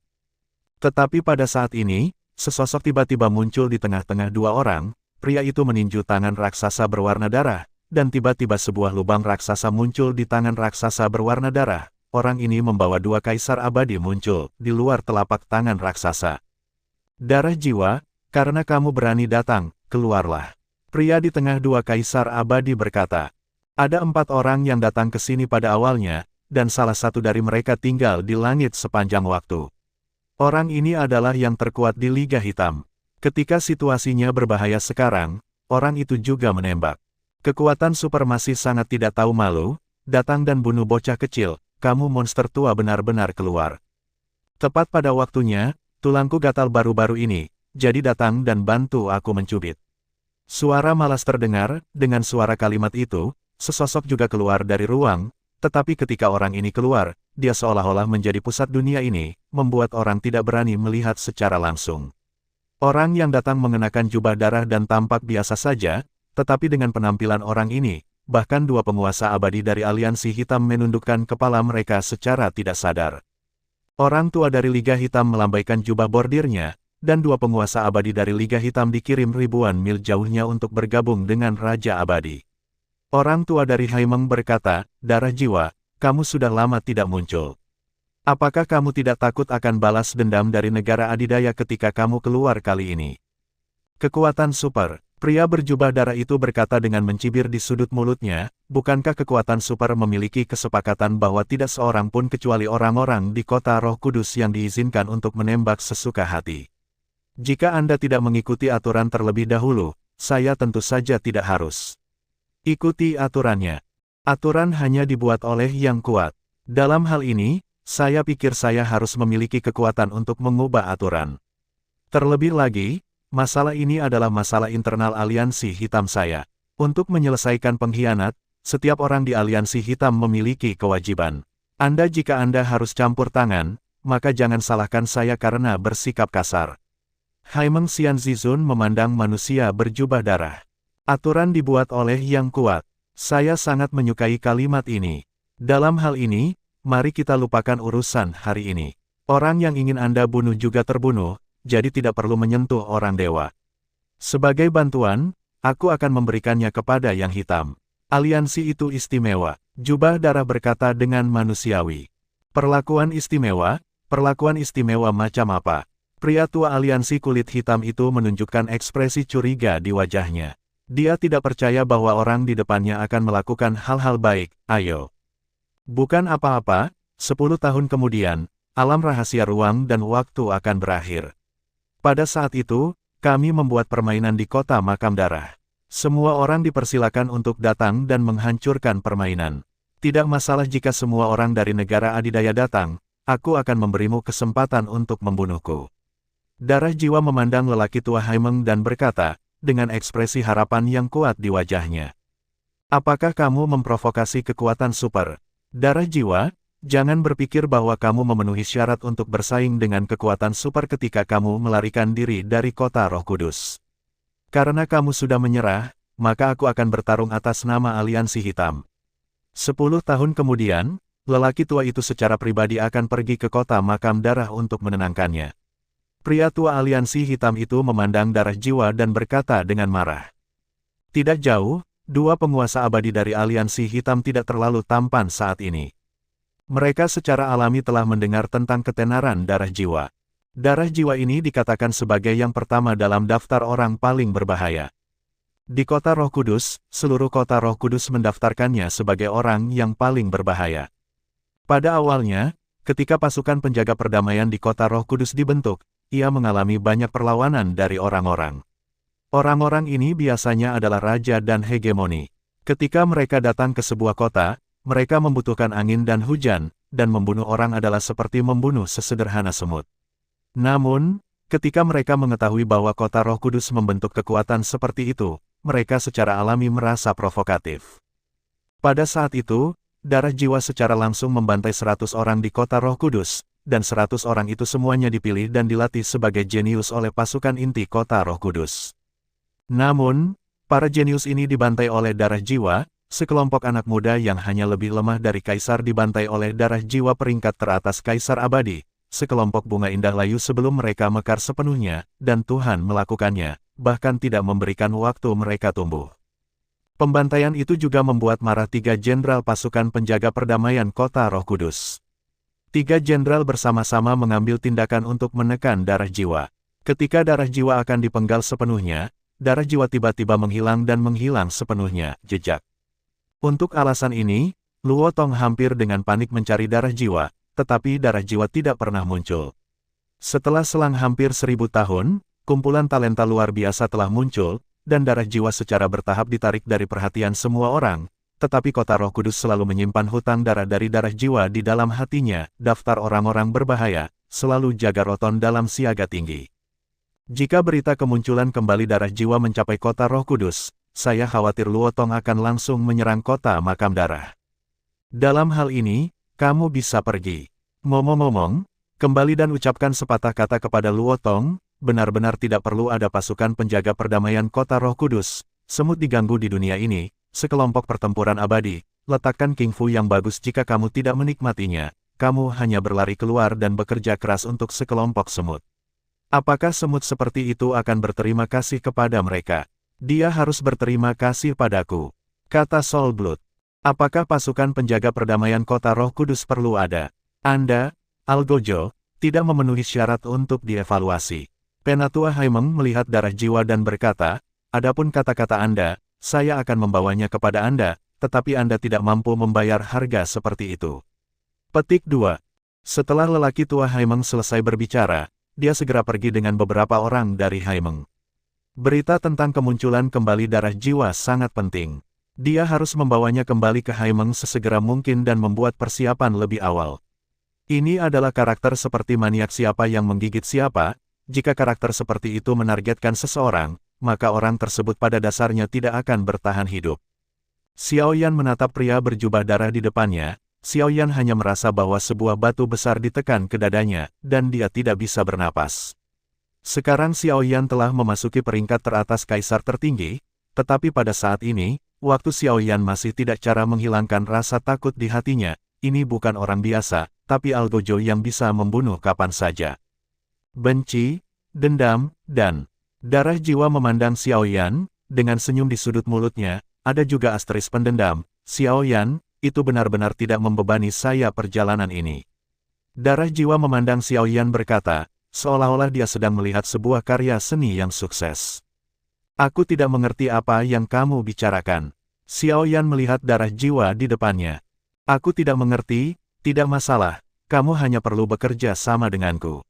Tetapi pada saat ini, sesosok tiba-tiba muncul di tengah-tengah dua orang, pria itu meninju tangan raksasa berwarna darah, dan tiba-tiba sebuah lubang raksasa muncul di tangan raksasa berwarna darah. Orang ini membawa dua kaisar abadi muncul di luar telapak tangan raksasa. Darah jiwa, karena kamu berani datang, keluarlah. Pria di tengah dua kaisar abadi berkata. Ada 4 orang yang datang ke sini pada awalnya, dan salah satu dari mereka tinggal di langit sepanjang waktu. Orang ini adalah yang terkuat di Liga Hitam. Ketika situasinya berbahaya sekarang, orang itu juga menembak. Kekuatan super masih sangat tidak tahu malu, datang dan bunuh bocah kecil, kamu monster tua benar-benar keluar. Tepat pada waktunya, tulangku gatal baru-baru ini, jadi datang dan bantu aku mencubit. Suara malas terdengar, dengan suara kalimat itu, sesosok juga keluar dari ruang, tetapi ketika orang ini keluar, dia seolah-olah menjadi pusat dunia ini, membuat orang tidak berani melihat secara langsung. Orang yang datang mengenakan jubah darah dan tampak biasa saja, tetapi dengan penampilan orang ini, bahkan dua penguasa abadi dari aliansi hitam menundukkan kepala mereka secara tidak sadar. Orang tua dari Liga Hitam melambaikan jubah bordirnya, dan dua penguasa abadi dari Liga Hitam dikirim ribuan mil jauhnya untuk bergabung dengan Raja Abadi. Orang tua dari Haimeng berkata, darah jiwa, kamu sudah lama tidak muncul. Apakah kamu tidak takut akan balas dendam dari negara adidaya ketika kamu keluar kali ini? Kekuatan super. Pria berjubah darah itu berkata dengan mencibir di sudut mulutnya, bukankah kekuatan super memiliki kesepakatan bahwa tidak seorang pun kecuali orang-orang di kota Roh Kudus yang diizinkan untuk menembak sesuka hati? Jika Anda tidak mengikuti aturan terlebih dahulu, saya tentu saja tidak harus. Ikuti aturannya. Aturan hanya dibuat oleh yang kuat. Dalam hal ini, saya pikir saya harus memiliki kekuatan untuk mengubah aturan. Terlebih lagi, masalah ini adalah masalah internal aliansi hitam saya. Untuk menyelesaikan pengkhianat, setiap orang di aliansi hitam memiliki kewajiban. Jika Anda harus campur tangan, maka jangan salahkan saya karena bersikap kasar. Haimeng Xianzizun memandang manusia berjubah darah. Aturan dibuat oleh yang kuat. Saya sangat menyukai kalimat ini. Dalam hal ini, mari kita lupakan urusan hari ini. Orang yang ingin Anda bunuh juga terbunuh, jadi tidak perlu menyentuh orang dewa. Sebagai bantuan, aku akan memberikannya kepada yang hitam. Aliansi itu istimewa. Jubah darah berkata dengan manusiawi. Perlakuan istimewa macam apa? Pria tua aliansi kulit hitam itu menunjukkan ekspresi curiga di wajahnya. Dia tidak percaya bahwa orang di depannya akan melakukan hal-hal baik. Ayo. Bukan apa-apa, 10 tahun kemudian, alam rahasia ruang dan waktu akan berakhir. Pada saat itu, kami membuat permainan di kota makam darah. Semua orang dipersilakan untuk datang dan menghancurkan permainan. Tidak masalah jika semua orang dari negara adidaya datang, aku akan memberimu kesempatan untuk membunuhku. Darah jiwa memandang lelaki tua Haimeng dan berkata, dengan ekspresi harapan yang kuat di wajahnya. Apakah kamu memprovokasi kekuatan super? Darah jiwa, jangan berpikir bahwa kamu memenuhi syarat untuk bersaing dengan kekuatan super ketika kamu melarikan diri dari kota Roh Kudus. Karena kamu sudah menyerah, maka aku akan bertarung atas nama Aliansi Hitam. 10 tahun kemudian, lelaki tua itu secara pribadi akan pergi ke kota makam darah untuk menenangkannya. Pria tua aliansi hitam itu memandang darah jiwa dan berkata dengan marah. Tidak jauh, dua penguasa abadi dari aliansi hitam tidak terlalu tampan saat ini. Mereka secara alami telah mendengar tentang ketenaran darah jiwa. Darah jiwa ini dikatakan sebagai yang pertama dalam daftar orang paling berbahaya. Di kota Roh Kudus, seluruh kota Roh Kudus mendaftarkannya sebagai orang yang paling berbahaya. Pada awalnya, ketika pasukan penjaga perdamaian di kota Roh Kudus dibentuk, ia mengalami banyak perlawanan dari orang-orang. Orang-orang ini biasanya adalah raja dan hegemoni. Ketika mereka datang ke sebuah kota, mereka membutuhkan angin dan hujan, dan membunuh orang adalah seperti membunuh sesederhana semut. Namun, ketika mereka mengetahui bahwa kota Roh Kudus membentuk kekuatan seperti itu, mereka secara alami merasa provokatif. Pada saat itu, darah jiwa secara langsung membantai 100 orang di kota Roh Kudus, dan 100 orang itu semuanya dipilih dan dilatih sebagai jenius oleh pasukan inti kota Roh Kudus. Namun, para jenius ini dibantai oleh darah jiwa, sekelompok anak muda yang hanya lebih lemah dari kaisar dibantai oleh darah jiwa peringkat teratas kaisar abadi, sekelompok bunga indah layu sebelum mereka mekar sepenuhnya, dan Tuhan melakukannya, bahkan tidak memberikan waktu mereka tumbuh. Pembantaian itu juga membuat marah 3 jenderal pasukan penjaga perdamaian kota Roh Kudus. 3 jenderal bersama-sama mengambil tindakan untuk menekan darah jiwa. Ketika darah jiwa akan dipenggal sepenuhnya, darah jiwa tiba-tiba menghilang dan menghilang sepenuhnya, jejak. Untuk alasan ini, Luo Tong hampir dengan panik mencari darah jiwa, tetapi darah jiwa tidak pernah muncul. Setelah selang hampir 1000 tahun, kumpulan talenta luar biasa telah muncul, dan darah jiwa secara bertahap ditarik dari perhatian semua orang. Tetapi kota Roh Kudus selalu menyimpan hutang darah dari darah jiwa di dalam hatinya, daftar orang-orang berbahaya, selalu jaga roton dalam siaga tinggi. Jika berita kemunculan kembali darah jiwa mencapai kota Roh Kudus, saya khawatir Luo Tong akan langsung menyerang kota makam darah. Dalam hal ini, kamu bisa pergi. Ngomong-ngomong, kembali dan ucapkan sepatah kata kepada Luo Tong, benar-benar tidak perlu ada pasukan penjaga perdamaian kota Roh Kudus, semut diganggu di dunia ini. Sekelompok pertempuran abadi, letakkan King Fu yang bagus jika kamu tidak menikmatinya, kamu hanya berlari keluar dan bekerja keras untuk sekelompok semut. Apakah semut seperti itu akan berterima kasih kepada mereka? Dia harus berterima kasih padaku, kata Soul Blood. Apakah pasukan penjaga perdamaian kota Roh Kudus perlu ada? Anda, Algojo, tidak memenuhi syarat untuk dievaluasi. Penatua Haimeng melihat darah jiwa dan berkata, adapun kata-kata Anda, saya akan membawanya kepada Anda, tetapi Anda tidak mampu membayar harga seperti itu. Petik 2. Setelah lelaki tua Haimeng selesai berbicara, dia segera pergi dengan beberapa orang dari Haimeng. Berita tentang kemunculan kembali darah jiwa sangat penting. Dia harus membawanya kembali ke Haimeng sesegera mungkin dan membuat persiapan lebih awal. Ini adalah karakter seperti maniak siapa yang menggigit siapa. Jika karakter seperti itu menargetkan seseorang, maka orang tersebut pada dasarnya tidak akan bertahan hidup. Xiao Yan menatap pria berjubah darah di depannya. Xiao Yan hanya merasa bahwa sebuah batu besar ditekan ke dadanya, dan dia tidak bisa bernapas. Sekarang Xiaoyan telah memasuki peringkat teratas kaisar tertinggi, tetapi pada saat ini, waktu Xiaoyan masih tidak cara menghilangkan rasa takut di hatinya, ini bukan orang biasa, tapi Algojo yang bisa membunuh kapan saja. Benci, dendam, dan darah jiwa memandang Xiaoyan, dengan senyum di sudut mulutnya, ada juga asteris pendendam. Xiaoyan, itu benar-benar tidak membebani saya perjalanan ini. Darah jiwa memandang Xiaoyan berkata, seolah-olah dia sedang melihat sebuah karya seni yang sukses. Aku tidak mengerti apa yang kamu bicarakan. Xiaoyan melihat darah jiwa di depannya. Aku tidak mengerti, tidak masalah, kamu hanya perlu bekerja sama denganku.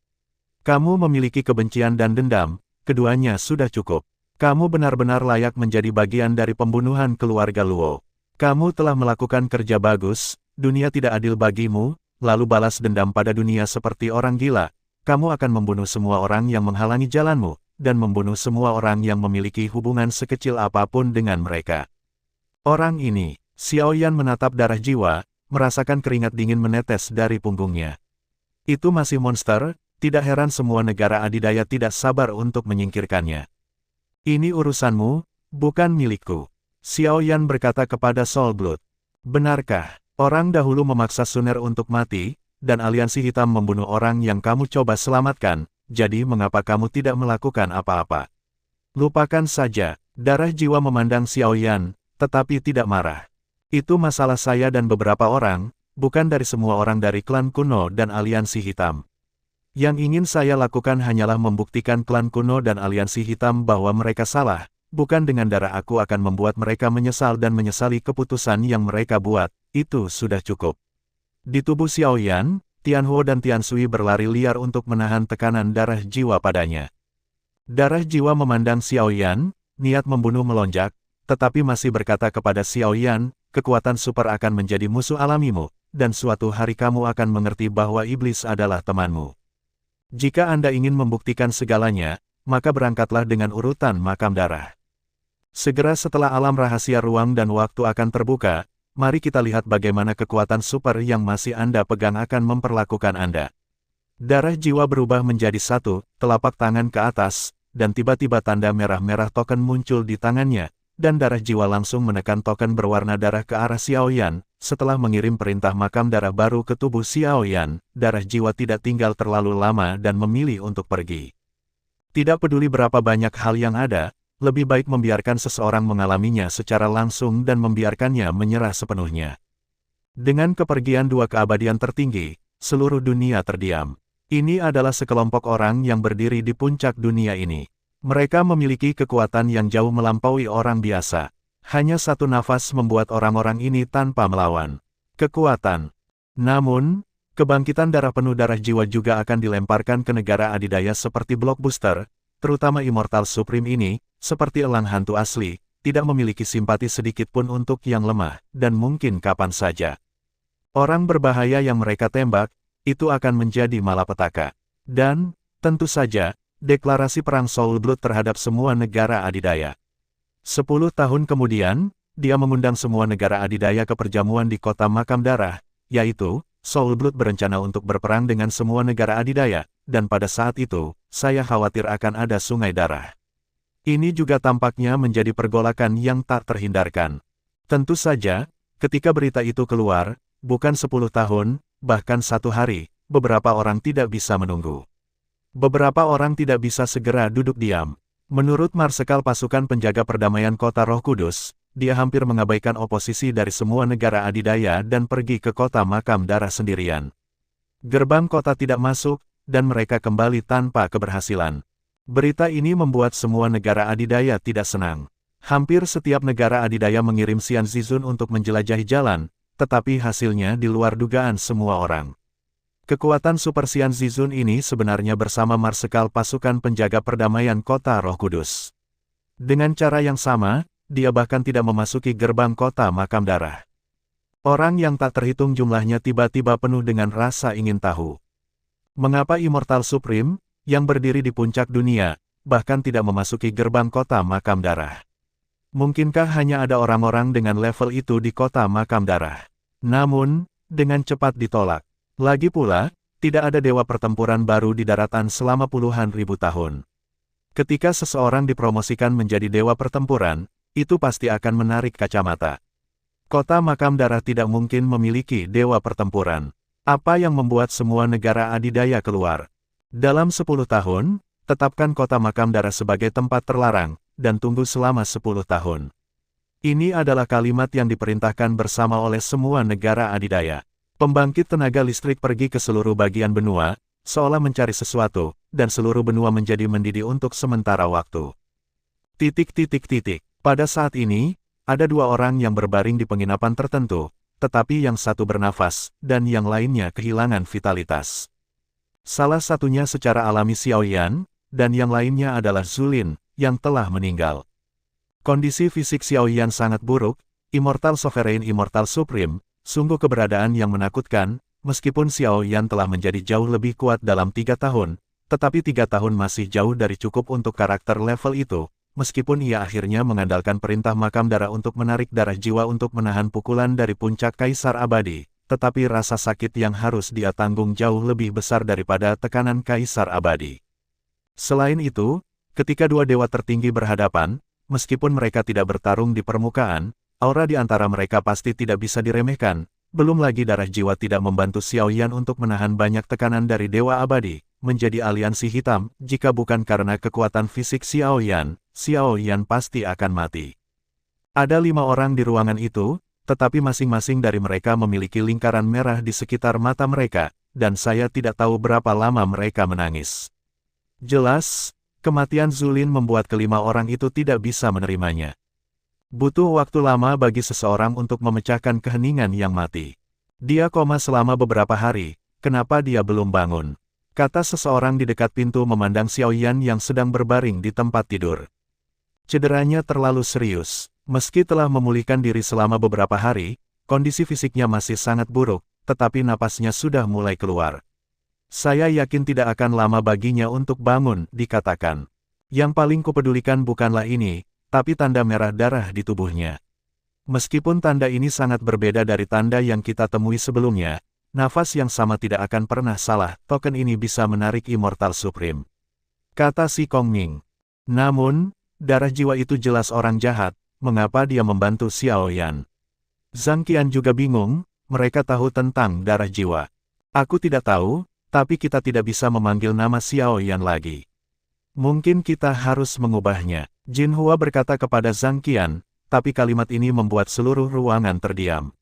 Kamu memiliki kebencian dan dendam, keduanya sudah cukup. Kamu benar-benar layak menjadi bagian dari pembunuhan keluarga Luo. Kamu telah melakukan kerja bagus, dunia tidak adil bagimu, lalu balas dendam pada dunia seperti orang gila. Kamu akan membunuh semua orang yang menghalangi jalanmu, dan membunuh semua orang yang memiliki hubungan sekecil apapun dengan mereka. Orang ini, Xiaoyan menatap darah jiwa, merasakan keringat dingin menetes dari punggungnya. Itu masih monster, tidak heran semua negara adidaya tidak sabar untuk menyingkirkannya. Ini urusanmu, bukan milikku. Xiaoyan berkata kepada Soul Blood. Benarkah, orang dahulu memaksa Suner untuk mati, dan aliansi hitam membunuh orang yang kamu coba selamatkan, jadi mengapa kamu tidak melakukan apa-apa? Lupakan saja, darah jiwa memandang Xiaoyan, tetapi tidak marah. Itu masalah saya dan beberapa orang, bukan dari semua orang dari klan kuno dan aliansi hitam. Yang ingin saya lakukan hanyalah membuktikan klan kuno dan aliansi hitam bahwa mereka salah, bukan dengan darah aku akan membuat mereka menyesal dan menyesali keputusan yang mereka buat, itu sudah cukup. Di tubuh Xiaoyan, Tianhuo dan Tiansui berlari liar untuk menahan tekanan darah jiwa padanya. Darah jiwa memandang Xiaoyan, niat membunuh melonjak, tetapi masih berkata kepada Xiaoyan, kekuatan super akan menjadi musuh alamimu, dan suatu hari kamu akan mengerti bahwa iblis adalah temanmu. Jika Anda ingin membuktikan segalanya, maka berangkatlah dengan urutan makam darah. Segera setelah alam rahasia ruang dan waktu akan terbuka, mari kita lihat bagaimana kekuatan super yang masih Anda pegang akan memperlakukan Anda. Darah jiwa berubah menjadi satu, telapak tangan ke atas, dan tiba-tiba tanda merah-merah token muncul di tangannya, dan darah jiwa langsung menekan token berwarna darah ke arah Xiaoyan. Setelah mengirim perintah makam darah baru ke tubuh Xiaoyan, darah jiwa tidak tinggal terlalu lama dan memilih untuk pergi. Tidak peduli berapa banyak hal yang ada, lebih baik membiarkan seseorang mengalaminya secara langsung dan membiarkannya menyerah sepenuhnya. Dengan kepergian dua keabadian tertinggi, seluruh dunia terdiam. Ini adalah sekelompok orang yang berdiri di puncak dunia ini. Mereka memiliki kekuatan yang jauh melampaui orang biasa. Hanya satu nafas membuat orang-orang ini tanpa melawan. Kekuatan. Namun, kebangkitan darah penuh darah jiwa juga akan dilemparkan ke negara adidaya seperti blockbuster, terutama Immortal Supreme ini, seperti elang hantu asli, tidak memiliki simpati sedikit pun untuk yang lemah, dan mungkin kapan saja. Orang berbahaya yang mereka tembak, itu akan menjadi malapetaka. Dan, tentu saja, deklarasi perang Soul Blood terhadap semua negara adidaya. 10 tahun kemudian, dia mengundang semua negara adidaya ke perjamuan di kota makam darah, yaitu, Soul Blood berencana untuk berperang dengan semua negara adidaya, dan pada saat itu, saya khawatir akan ada sungai darah. Ini juga tampaknya menjadi pergolakan yang tak terhindarkan. Tentu saja, ketika berita itu keluar, bukan 10 tahun, bahkan 1 hari, beberapa orang tidak bisa menunggu. Beberapa orang tidak bisa segera duduk diam. Menurut Marsekal pasukan penjaga perdamaian kota Roh Kudus, dia hampir mengabaikan oposisi dari semua negara adidaya dan pergi ke kota makam darah sendirian. Gerbang kota tidak masuk, dan mereka kembali tanpa keberhasilan. Berita ini membuat semua negara adidaya tidak senang. Hampir setiap negara adidaya mengirim Xian Zizun untuk menjelajahi jalan, tetapi hasilnya di luar dugaan semua orang. Kekuatan Super Xian Zizun ini sebenarnya bersama Marsekal pasukan penjaga perdamaian kota Roh Kudus. Dengan cara yang sama, dia bahkan tidak memasuki gerbang kota makam darah. Orang yang tak terhitung jumlahnya tiba-tiba penuh dengan rasa ingin tahu. Mengapa Immortal Supreme, yang berdiri di puncak dunia, bahkan tidak memasuki gerbang kota makam darah? Mungkinkah hanya ada orang-orang dengan level itu di kota makam darah? Namun, dengan cepat ditolak. Lagi pula, tidak ada dewa pertempuran baru di daratan selama puluhan ribu tahun. Ketika seseorang dipromosikan menjadi dewa pertempuran, itu pasti akan menarik kacamata. Kota Makam Darah tidak mungkin memiliki dewa pertempuran. Apa yang membuat semua negara adidaya keluar? Dalam 10 tahun, tetapkan Kota Makam Darah sebagai tempat terlarang, dan tunggu selama 10 tahun. Ini adalah kalimat yang diperintahkan bersama oleh semua negara adidaya. Pembangkit tenaga listrik pergi ke seluruh bagian benua, seolah mencari sesuatu, dan seluruh benua menjadi mendidih untuk sementara waktu. Pada saat ini, ada 2 orang yang berbaring di penginapan tertentu, tetapi yang satu bernafas, dan yang lainnya kehilangan vitalitas. Salah satunya secara alami Xiaoyan, dan yang lainnya adalah Zulin, yang telah meninggal. Kondisi fisik Xiaoyan sangat buruk, Immortal Sovereign Immortal Supreme, sungguh keberadaan yang menakutkan. Meskipun Xiaoyan telah menjadi jauh lebih kuat dalam 3 tahun, tetapi 3 tahun masih jauh dari cukup untuk karakter level itu, meskipun ia akhirnya mengandalkan perintah Makam Darah untuk menarik darah jiwa untuk menahan pukulan dari puncak Kaisar Abadi, tetapi rasa sakit yang harus dia tanggung jauh lebih besar daripada tekanan Kaisar Abadi. Selain itu, ketika 2 dewa tertinggi berhadapan, meskipun mereka tidak bertarung di permukaan, aura di antara mereka pasti tidak bisa diremehkan. Belum lagi darah jiwa tidak membantu Xiaoyan untuk menahan banyak tekanan dari Dewa Abadi, menjadi aliansi hitam. Jika bukan karena kekuatan fisik Xiaoyan pasti akan mati. Ada 5 orang di ruangan itu, tetapi masing-masing dari mereka memiliki lingkaran merah di sekitar mata mereka, dan saya tidak tahu berapa lama mereka menangis. Jelas, kematian Zulin membuat kelima orang itu tidak bisa menerimanya. Butuh waktu lama bagi seseorang untuk memecahkan keheningan yang mati. Dia koma selama beberapa hari, kenapa dia belum bangun? Kata seseorang di dekat pintu memandang Xiaoyan yang sedang berbaring di tempat tidur. Cederanya terlalu serius. Meski telah memulihkan diri selama beberapa hari, kondisi fisiknya masih sangat buruk, tetapi napasnya sudah mulai keluar. Saya yakin tidak akan lama baginya untuk bangun, dikatakan. Yang paling kupedulikan bukanlah ini, tapi tanda merah darah di tubuhnya. Meskipun tanda ini sangat berbeda dari tanda yang kita temui sebelumnya, nafas yang sama tidak akan pernah salah, token ini bisa menarik Immortal Supreme. Kata si Kongming. Namun, darah jiwa itu jelas orang jahat, mengapa dia membantu Xiaoyan? Zhang Qian juga bingung, mereka tahu tentang darah jiwa. Aku tidak tahu, tapi kita tidak bisa memanggil nama Xiaoyan lagi. Mungkin kita harus mengubahnya. Jin Hua berkata kepada Zhang Qian, tapi kalimat ini membuat seluruh ruangan terdiam.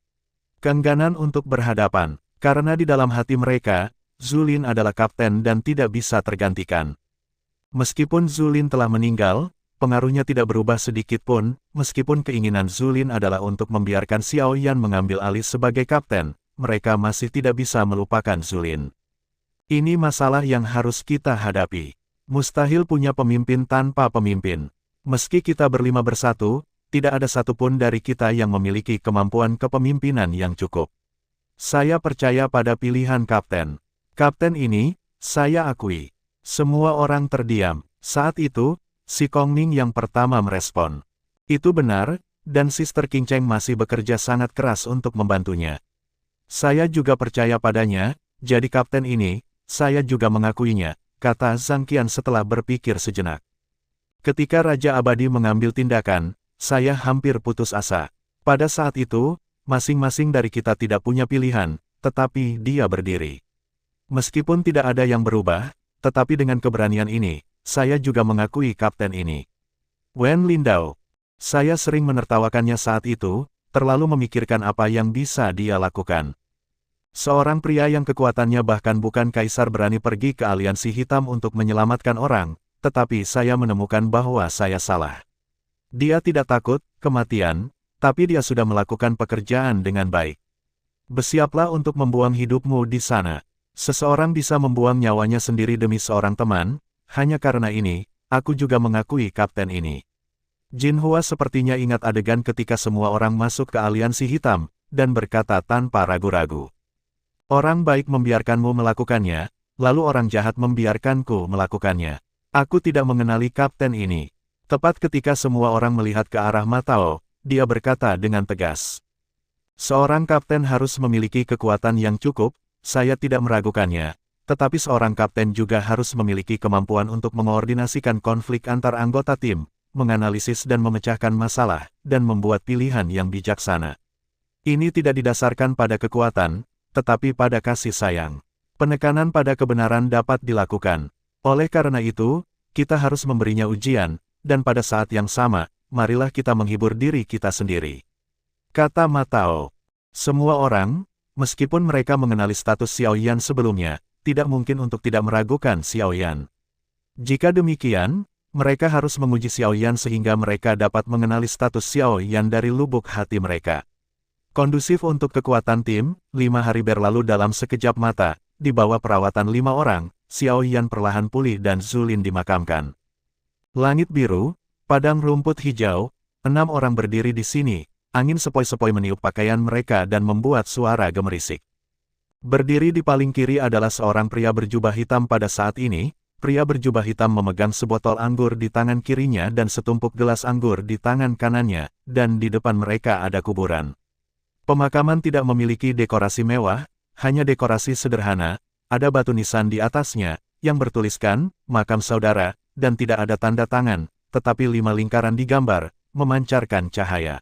Keengganan untuk berhadapan, karena di dalam hati mereka, Zulin adalah kapten dan tidak bisa tergantikan. Meskipun Zulin telah meninggal, pengaruhnya tidak berubah sedikit pun, meskipun keinginan Zulin adalah untuk membiarkan Xiaoyan mengambil alih sebagai kapten, mereka masih tidak bisa melupakan Zulin. Ini masalah yang harus kita hadapi. Mustahil punya pemimpin tanpa pemimpin. Meski kita berlima bersatu, tidak ada satupun dari kita yang memiliki kemampuan kepemimpinan yang cukup. Saya percaya pada pilihan kapten. Kapten ini, saya akui. Semua orang terdiam. Saat itu, si Kongming yang pertama merespon. Itu benar, dan Sister King Cheng masih bekerja sangat keras untuk membantunya. Saya juga percaya padanya, jadi kapten ini, saya juga mengakuinya, kata Zhang Qian setelah berpikir sejenak. Ketika Raja Abadi mengambil tindakan, saya hampir putus asa. Pada saat itu, masing-masing dari kita tidak punya pilihan, tetapi dia berdiri. Meskipun tidak ada yang berubah, tetapi dengan keberanian ini, saya juga mengakui kapten ini. Wen Lindao. Saya sering menertawakannya saat itu, terlalu memikirkan apa yang bisa dia lakukan. Seorang pria yang kekuatannya bahkan bukan kaisar berani pergi ke aliansi hitam untuk menyelamatkan orang, tetapi saya menemukan bahwa saya salah. Dia tidak takut kematian, tapi dia sudah melakukan pekerjaan dengan baik. Bersiaplah untuk membuang hidupmu di sana. Seseorang bisa membuang nyawanya sendiri demi seorang teman, hanya karena ini, aku juga mengakui kapten ini. Jin Hua sepertinya ingat adegan ketika semua orang masuk ke aliansi hitam, dan berkata tanpa ragu-ragu. Orang baik membiarkanmu melakukannya, lalu orang jahat membiarkanku melakukannya. Aku tidak mengenali kapten ini. Tepat ketika semua orang melihat ke arah Matao, dia berkata dengan tegas. Seorang kapten harus memiliki kekuatan yang cukup, saya tidak meragukannya, Tetapi seorang kapten juga harus memiliki kemampuan untuk mengoordinasikan konflik antar anggota tim, menganalisis dan memecahkan masalah, dan membuat pilihan yang bijaksana. Ini tidak didasarkan pada kekuatan, tetapi pada kasih sayang. Penekanan pada kebenaran dapat dilakukan. Oleh karena itu, kita harus memberinya ujian, dan pada saat yang sama, marilah kita menghibur diri kita sendiri. Kata Matao. Semua orang, meskipun mereka mengenali status Xiao Yan sebelumnya, tidak mungkin untuk tidak meragukan Xiao Yan. Jika demikian, mereka harus menguji Xiao Yan sehingga mereka dapat mengenali status Xiao Yan dari lubuk hati mereka. Kondusif untuk kekuatan tim, 5 hari berlalu dalam sekejap mata, di bawah perawatan 5 orang, Xiao Yan perlahan pulih dan Zulin dimakamkan. Langit biru, padang rumput hijau, 6 orang berdiri di sini, angin sepoi-sepoi meniup pakaian mereka dan membuat suara gemerisik. Berdiri di paling kiri adalah seorang pria berjubah hitam pada saat ini. Pria berjubah hitam memegang sebotol anggur di tangan kirinya dan setumpuk gelas anggur di tangan kanannya, dan di depan mereka ada kuburan. Pemakaman tidak memiliki dekorasi mewah, hanya dekorasi sederhana, ada batu nisan di atasnya, yang bertuliskan, makam saudara, dan tidak ada tanda tangan, tetapi 5 lingkaran digambar, memancarkan cahaya.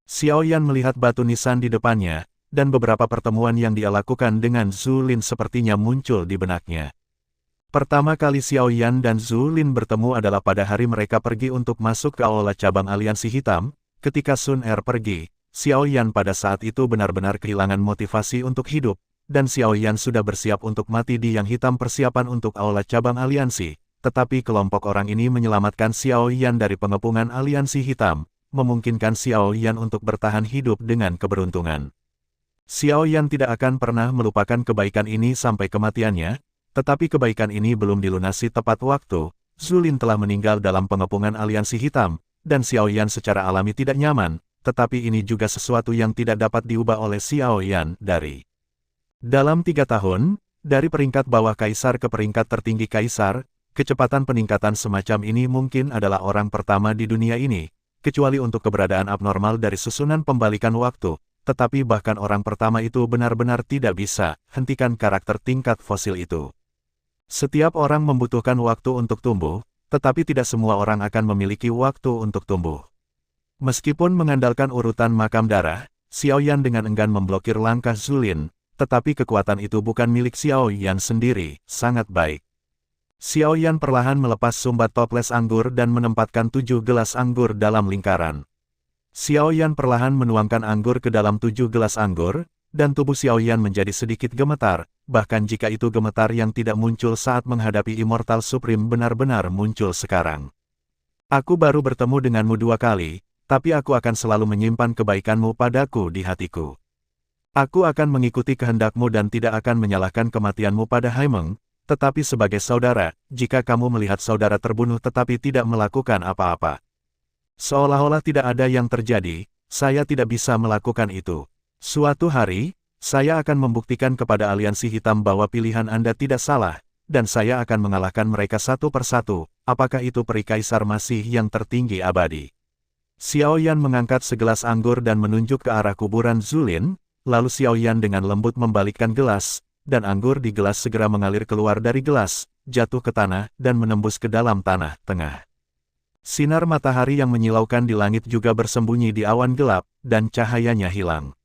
Xiao Yan melihat batu nisan di depannya, dan beberapa pertemuan yang dia lakukan dengan Zulin sepertinya muncul di benaknya. Pertama kali Xiao Yan dan Zulin bertemu adalah pada hari mereka pergi untuk masuk ke aula cabang aliansi hitam. Ketika Sun Er pergi, Xiao Yan pada saat itu benar-benar kehilangan motivasi untuk hidup, dan Xiao Yan sudah bersiap untuk mati di yang hitam persiapan untuk aula cabang aliansi, tetapi kelompok orang ini menyelamatkan Xiao Yan dari pengepungan aliansi hitam, memungkinkan Xiao Yan untuk bertahan hidup dengan keberuntungan. Xiao Yan tidak akan pernah melupakan kebaikan ini sampai kematiannya, tetapi kebaikan ini belum dilunasi tepat waktu. Zulin telah meninggal dalam pengepungan aliansi hitam, dan Xiao Yan secara alami tidak nyaman, tetapi ini juga sesuatu yang tidak dapat diubah oleh Xiao Yan dalam 3 tahun, dari peringkat bawah kaisar ke peringkat tertinggi kaisar, kecepatan peningkatan semacam ini mungkin adalah orang pertama di dunia ini, kecuali untuk keberadaan abnormal dari susunan pembalikan waktu. Tetapi bahkan orang pertama itu benar-benar tidak bisa hentikan karakter tingkat fosil itu. Setiap orang membutuhkan waktu untuk tumbuh, tetapi tidak semua orang akan memiliki waktu untuk tumbuh. Meskipun mengandalkan urutan makam darah, Xiao Yan dengan enggan memblokir langkah Zulin, tetapi kekuatan itu bukan milik Xiao Yan sendiri, sangat baik. Xiao Yan perlahan melepas sumbat toples anggur dan menempatkan 7 gelas anggur dalam lingkaran. Xiao Yan perlahan menuangkan anggur ke dalam 7 gelas anggur, dan tubuh Xiao Yan menjadi sedikit gemetar, bahkan jika itu gemetar yang tidak muncul saat menghadapi Immortal Supreme benar-benar muncul sekarang. Aku baru bertemu denganmu 2 kali, tapi aku akan selalu menyimpan kebaikanmu padaku di hatiku. Aku akan mengikuti kehendakmu dan tidak akan menyalahkan kematianmu pada Haimeng, tetapi sebagai saudara, jika kamu melihat saudara terbunuh tetapi tidak melakukan apa-apa. Seolah-olah tidak ada yang terjadi, saya tidak bisa melakukan itu. Suatu hari, saya akan membuktikan kepada aliansi hitam bahwa pilihan Anda tidak salah, dan saya akan mengalahkan mereka satu persatu. Apakah itu peri kaisar Masih yang tertinggi abadi? Xiao Yan mengangkat segelas anggur dan menunjuk ke arah kuburan Zulin, lalu Xiao Yan dengan lembut membalikkan gelas, dan anggur di gelas segera mengalir keluar dari gelas, jatuh ke tanah, dan menembus ke dalam tanah tengah. Sinar matahari yang menyilaukan di langit juga bersembunyi di awan gelap, dan cahayanya hilang.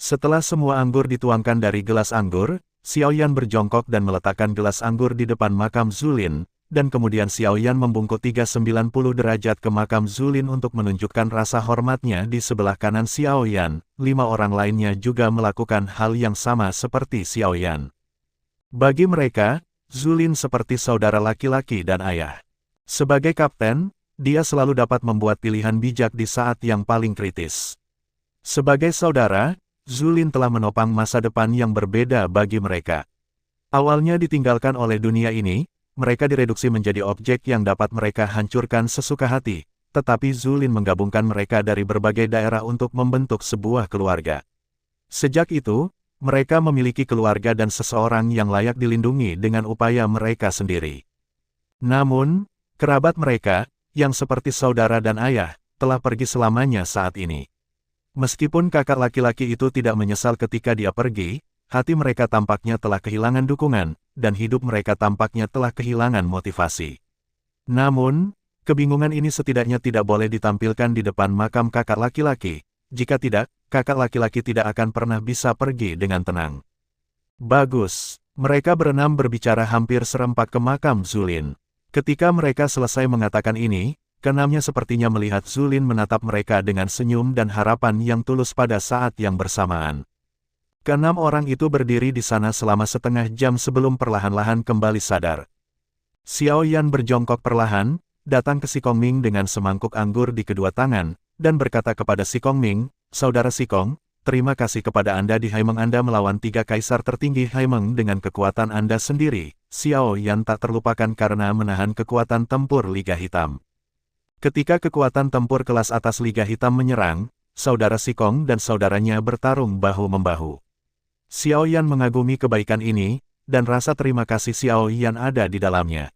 Setelah semua anggur dituangkan dari gelas anggur, Xiao Yan berjongkok dan meletakkan gelas anggur di depan makam Zulin, dan kemudian Xiao Yan membungkuk 390 derajat ke makam Zulin untuk menunjukkan rasa hormatnya di sebelah kanan Xiao Yan. 5 orang lainnya juga melakukan hal yang sama seperti Xiao Yan. Bagi mereka, Zulin seperti saudara laki-laki dan ayah. Sebagai kapten, dia selalu dapat membuat pilihan bijak di saat yang paling kritis. Sebagai saudara, Zulin telah menopang masa depan yang berbeda bagi mereka. Awalnya ditinggalkan oleh dunia ini, mereka direduksi menjadi objek yang dapat mereka hancurkan sesuka hati, tetapi Zulin menggabungkan mereka dari berbagai daerah untuk membentuk sebuah keluarga. Sejak itu, mereka memiliki keluarga dan seseorang yang layak dilindungi dengan upaya mereka sendiri. Namun, kerabat mereka, yang seperti saudara dan ayah, telah pergi selamanya saat ini. Meskipun kakak laki-laki itu tidak menyesal ketika dia pergi, hati mereka tampaknya telah kehilangan dukungan, dan hidup mereka tampaknya telah kehilangan motivasi. Namun, kebingungan ini setidaknya tidak boleh ditampilkan di depan makam kakak laki-laki. Jika tidak, kakak laki-laki tidak akan pernah bisa pergi dengan tenang. Bagus. Mereka berenam berbicara hampir serempak ke makam Zulin. Ketika mereka selesai mengatakan ini, keenamnya sepertinya melihat Zulin menatap mereka dengan senyum dan harapan yang tulus pada saat yang bersamaan. Keenam orang itu berdiri di sana selama setengah jam sebelum perlahan-lahan kembali sadar. Xiao Yan berjongkok perlahan, datang ke Si Kongming dengan semangkuk anggur di kedua tangan, dan berkata kepada Si Kongming, "Saudara Si Kong, terima kasih kepada Anda di Haimeng. Anda melawan 3 kaisar tertinggi Haimeng dengan kekuatan Anda sendiri." Xiao Yan tak terlupakan karena menahan kekuatan tempur Liga Hitam. Ketika kekuatan tempur kelas atas Liga Hitam menyerang, saudara Si Kong dan saudaranya bertarung bahu-membahu. Xiao Yan mengagumi kebaikan ini, dan rasa terima kasih Xiao Yan ada di dalamnya.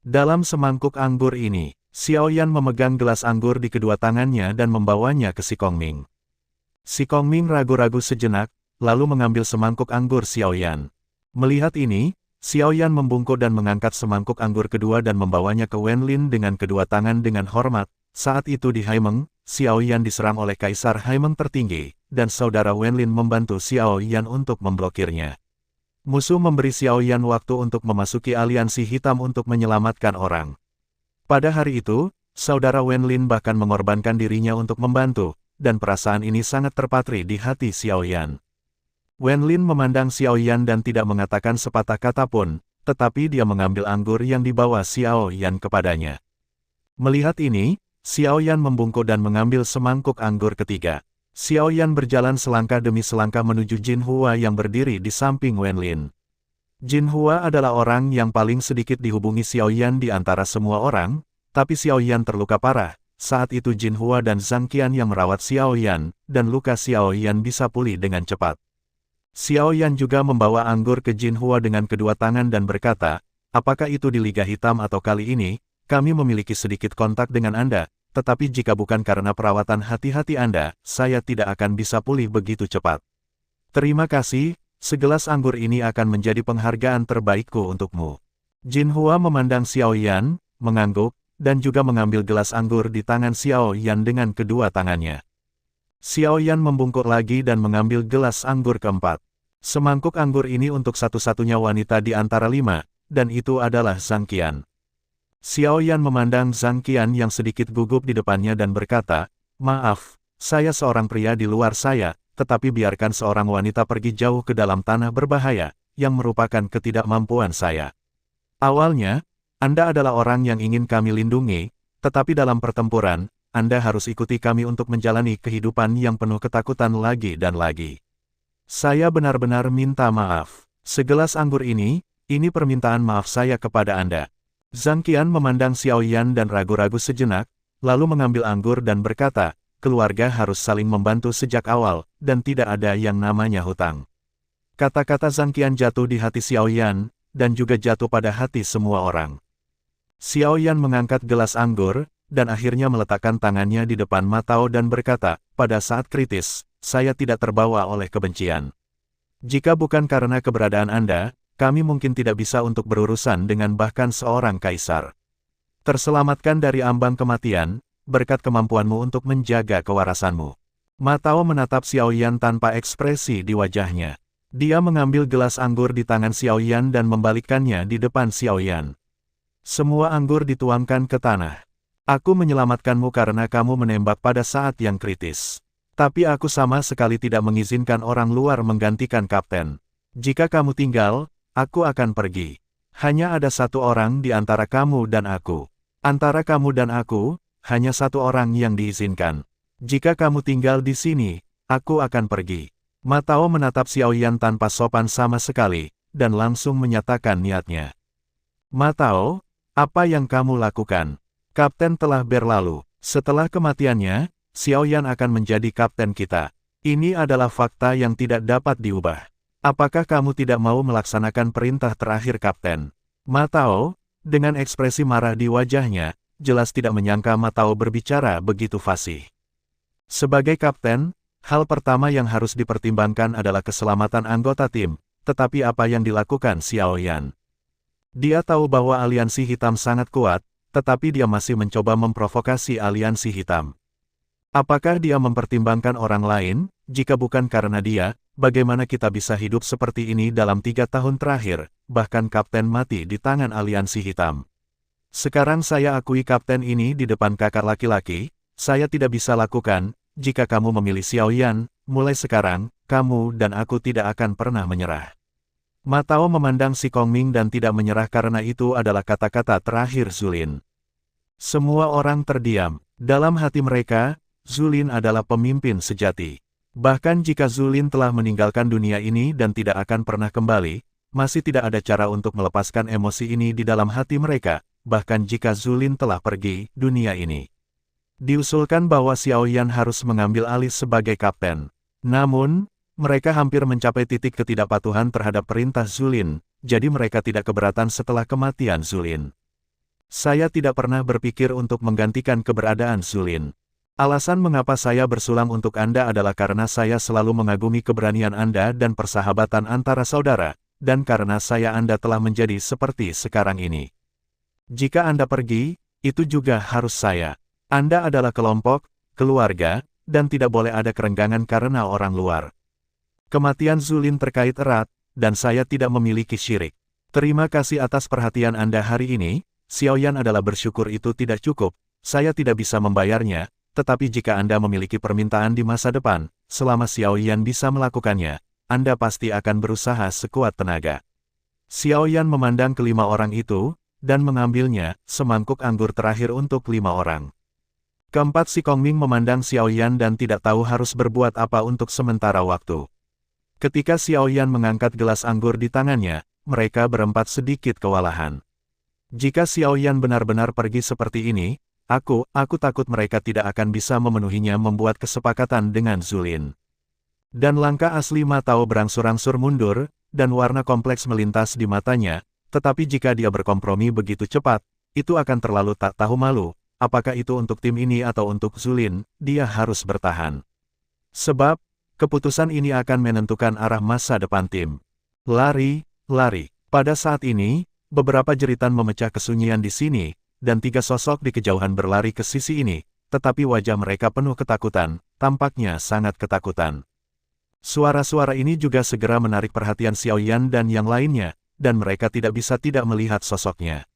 Dalam semangkuk anggur ini, Xiao Yan memegang gelas anggur di kedua tangannya dan membawanya ke Si Kongming. Si Kongming ragu-ragu sejenak, lalu mengambil semangkuk anggur Xiao Yan. Melihat ini, Xiao Yan membungkuk dan mengangkat semangkuk anggur kedua dan membawanya ke Wen Lin dengan kedua tangan dengan hormat. Saat itu di Haimeng, Xiao Yan diserang oleh Kaisar Haimeng tertinggi, dan saudara Wen Lin membantu Xiao Yan untuk memblokirnya. Musuh memberi Xiao Yan waktu untuk memasuki aliansi hitam untuk menyelamatkan orang. Pada hari itu, saudara Wen Lin bahkan mengorbankan dirinya untuk membantu, dan perasaan ini sangat terpatri di hati Xiao Yan. Wen Lin memandang Xiao Yan dan tidak mengatakan sepatah kata pun, tetapi dia mengambil anggur yang dibawa Xiao Yan kepadanya. Melihat ini, Xiao Yan membungkuk dan mengambil semangkuk anggur ketiga. Xiao Yan berjalan selangkah demi selangkah menuju Jin Hua yang berdiri di samping Wen Lin. Jin Hua adalah orang yang paling sedikit dihubungi Xiao Yan di antara semua orang, tapi Xiao Yan terluka parah. Saat itu Jin Hua dan Zhang Qian yang merawat Xiao Yan, dan luka Xiao Yan bisa pulih dengan cepat. Xiao Yan juga membawa anggur ke Jin Hua dengan kedua tangan dan berkata, "Apakah itu di Liga Hitam atau kali ini, kami memiliki sedikit kontak dengan Anda, tetapi jika bukan karena perawatan hati-hati Anda, saya tidak akan bisa pulih begitu cepat. Terima kasih. Segelas anggur ini akan menjadi penghargaan terbaikku untukmu." Jin Hua memandang Xiao Yan, mengangguk, dan juga mengambil gelas anggur di tangan Xiao Yan dengan kedua tangannya. Xiao Yan membungkuk lagi dan mengambil gelas anggur keempat. Semangkuk anggur ini untuk satu-satunya wanita di antara 5, dan itu adalah Zhang Qian. Xiao Yan memandang Zhang Qian yang sedikit gugup di depannya dan berkata, "Maaf, saya seorang pria di luar saya, tetapi biarkan seorang wanita pergi jauh ke dalam tanah berbahaya, yang merupakan ketidakmampuan saya. Awalnya, Anda adalah orang yang ingin kami lindungi, tetapi dalam pertempuran, Anda harus ikuti kami untuk menjalani kehidupan yang penuh ketakutan lagi dan lagi. Saya benar-benar minta maaf. Segelas anggur ini permintaan maaf saya kepada Anda." Zhang Qian memandang Xiao Yan dan ragu-ragu sejenak, lalu mengambil anggur dan berkata, "Keluarga harus saling membantu sejak awal, dan tidak ada yang namanya hutang." Kata-kata Zhang Qian jatuh di hati Xiao Yan, dan juga jatuh pada hati semua orang. Xiao Yan mengangkat gelas anggur, dan akhirnya meletakkan tangannya di depan Matao dan berkata, "Pada saat kritis, saya tidak terbawa oleh kebencian. Jika bukan karena keberadaan Anda, kami mungkin tidak bisa untuk berurusan dengan bahkan seorang kaisar. Terselamatkan dari ambang kematian, berkat kemampuanmu untuk menjaga kewarasanmu." Matao menatap Xiao Yan tanpa ekspresi di wajahnya. Dia mengambil gelas anggur di tangan Xiao Yan dan membalikkannya di depan Xiao Yan. "Semua anggur dituangkan ke tanah. Aku menyelamatkanmu karena kamu menembak pada saat yang kritis. Tapi aku sama sekali tidak mengizinkan orang luar menggantikan kapten. Jika kamu tinggal, aku akan pergi. Hanya ada satu orang di antara kamu dan aku. Antara kamu dan aku, hanya satu orang yang diizinkan. Jika kamu tinggal di sini, aku akan pergi." Matao menatap Xiao Yan tanpa sopan sama sekali, dan langsung menyatakan niatnya. "Matao, apa yang kamu lakukan? Kapten telah berlalu. Setelah kematiannya, Xiao Yan akan menjadi kapten kita. Ini adalah fakta yang tidak dapat diubah. Apakah kamu tidak mau melaksanakan perintah terakhir kapten?" Matao, dengan ekspresi marah di wajahnya, jelas tidak menyangka Matao berbicara begitu fasih. Sebagai kapten, Hal pertama yang harus dipertimbangkan adalah keselamatan anggota tim, tetapi apa yang dilakukan Xiao Yan? Dia tahu bahwa aliansi hitam sangat kuat, tetapi dia masih mencoba memprovokasi aliansi hitam. Apakah dia mempertimbangkan orang lain? Jika bukan karena dia, bagaimana kita bisa hidup seperti ini dalam 3 tahun terakhir, bahkan kapten mati di tangan aliansi hitam. Sekarang saya akui kapten ini di depan kakak laki-laki, saya tidak bisa lakukan, jika kamu memilih Xiao Yan, mulai sekarang, kamu dan aku tidak akan pernah menyerah. Ma Tao memandang si Kongming dan tidak menyerah karena itu adalah kata-kata terakhir Zulin. Semua orang terdiam, dalam hati mereka, Zulin adalah pemimpin sejati. Bahkan jika Zulin telah meninggalkan dunia ini dan tidak akan pernah kembali, masih tidak ada cara untuk melepaskan emosi ini di dalam hati mereka, bahkan jika Zulin telah pergi dunia ini. Diusulkan bahwa Xiao Yan harus mengambil alih sebagai kapten. Namun, mereka hampir mencapai titik ketidakpatuhan terhadap perintah Zulin, jadi mereka tidak keberatan setelah kematian Zulin. Saya tidak pernah berpikir untuk menggantikan keberadaan Zulin. Alasan mengapa saya bersulang untuk Anda adalah karena saya selalu mengagumi keberanian Anda dan persahabatan antara saudara, dan karena Anda telah menjadi seperti sekarang ini. Jika Anda pergi, itu juga harus saya. Anda adalah kelompok, keluarga, dan tidak boleh ada kerenggangan karena orang luar. Kematian Zulin terkait erat, dan saya tidak memiliki syirik. Terima kasih atas perhatian Anda hari ini. Xiao Yan adalah bersyukur itu tidak cukup, saya tidak bisa membayarnya. Tetapi jika Anda memiliki permintaan di masa depan, selama Xiao Yan bisa melakukannya, Anda pasti akan berusaha sekuat tenaga. Xiao Yan memandang kelima orang itu, dan mengambilnya, semangkuk anggur terakhir untuk 5 orang. Keempat si Kongming memandang Xiao Yan dan tidak tahu harus berbuat apa untuk sementara waktu. Ketika Xiao Yan mengangkat gelas anggur di tangannya, mereka berempat sedikit kewalahan. Jika Xiao Yan benar-benar pergi seperti ini, Aku takut mereka tidak akan bisa memenuhinya membuat kesepakatan dengan Zulin. Dan langkah asli Ma Tao berangsur-angsur mundur, dan warna kompleks melintas di matanya, tetapi jika dia berkompromi begitu cepat, itu akan terlalu tak tahu malu, apakah itu untuk tim ini atau untuk Zulin, dia harus bertahan. Sebab, keputusan ini akan menentukan arah masa depan tim. Lari. Pada saat ini, beberapa jeritan memecah kesunyian di sini, dan 3 sosok di kejauhan berlari ke sisi ini, tetapi wajah mereka penuh ketakutan, tampaknya sangat ketakutan. Suara-suara ini juga segera menarik perhatian Xiao Yan dan yang lainnya, dan mereka tidak bisa tidak melihat sosoknya.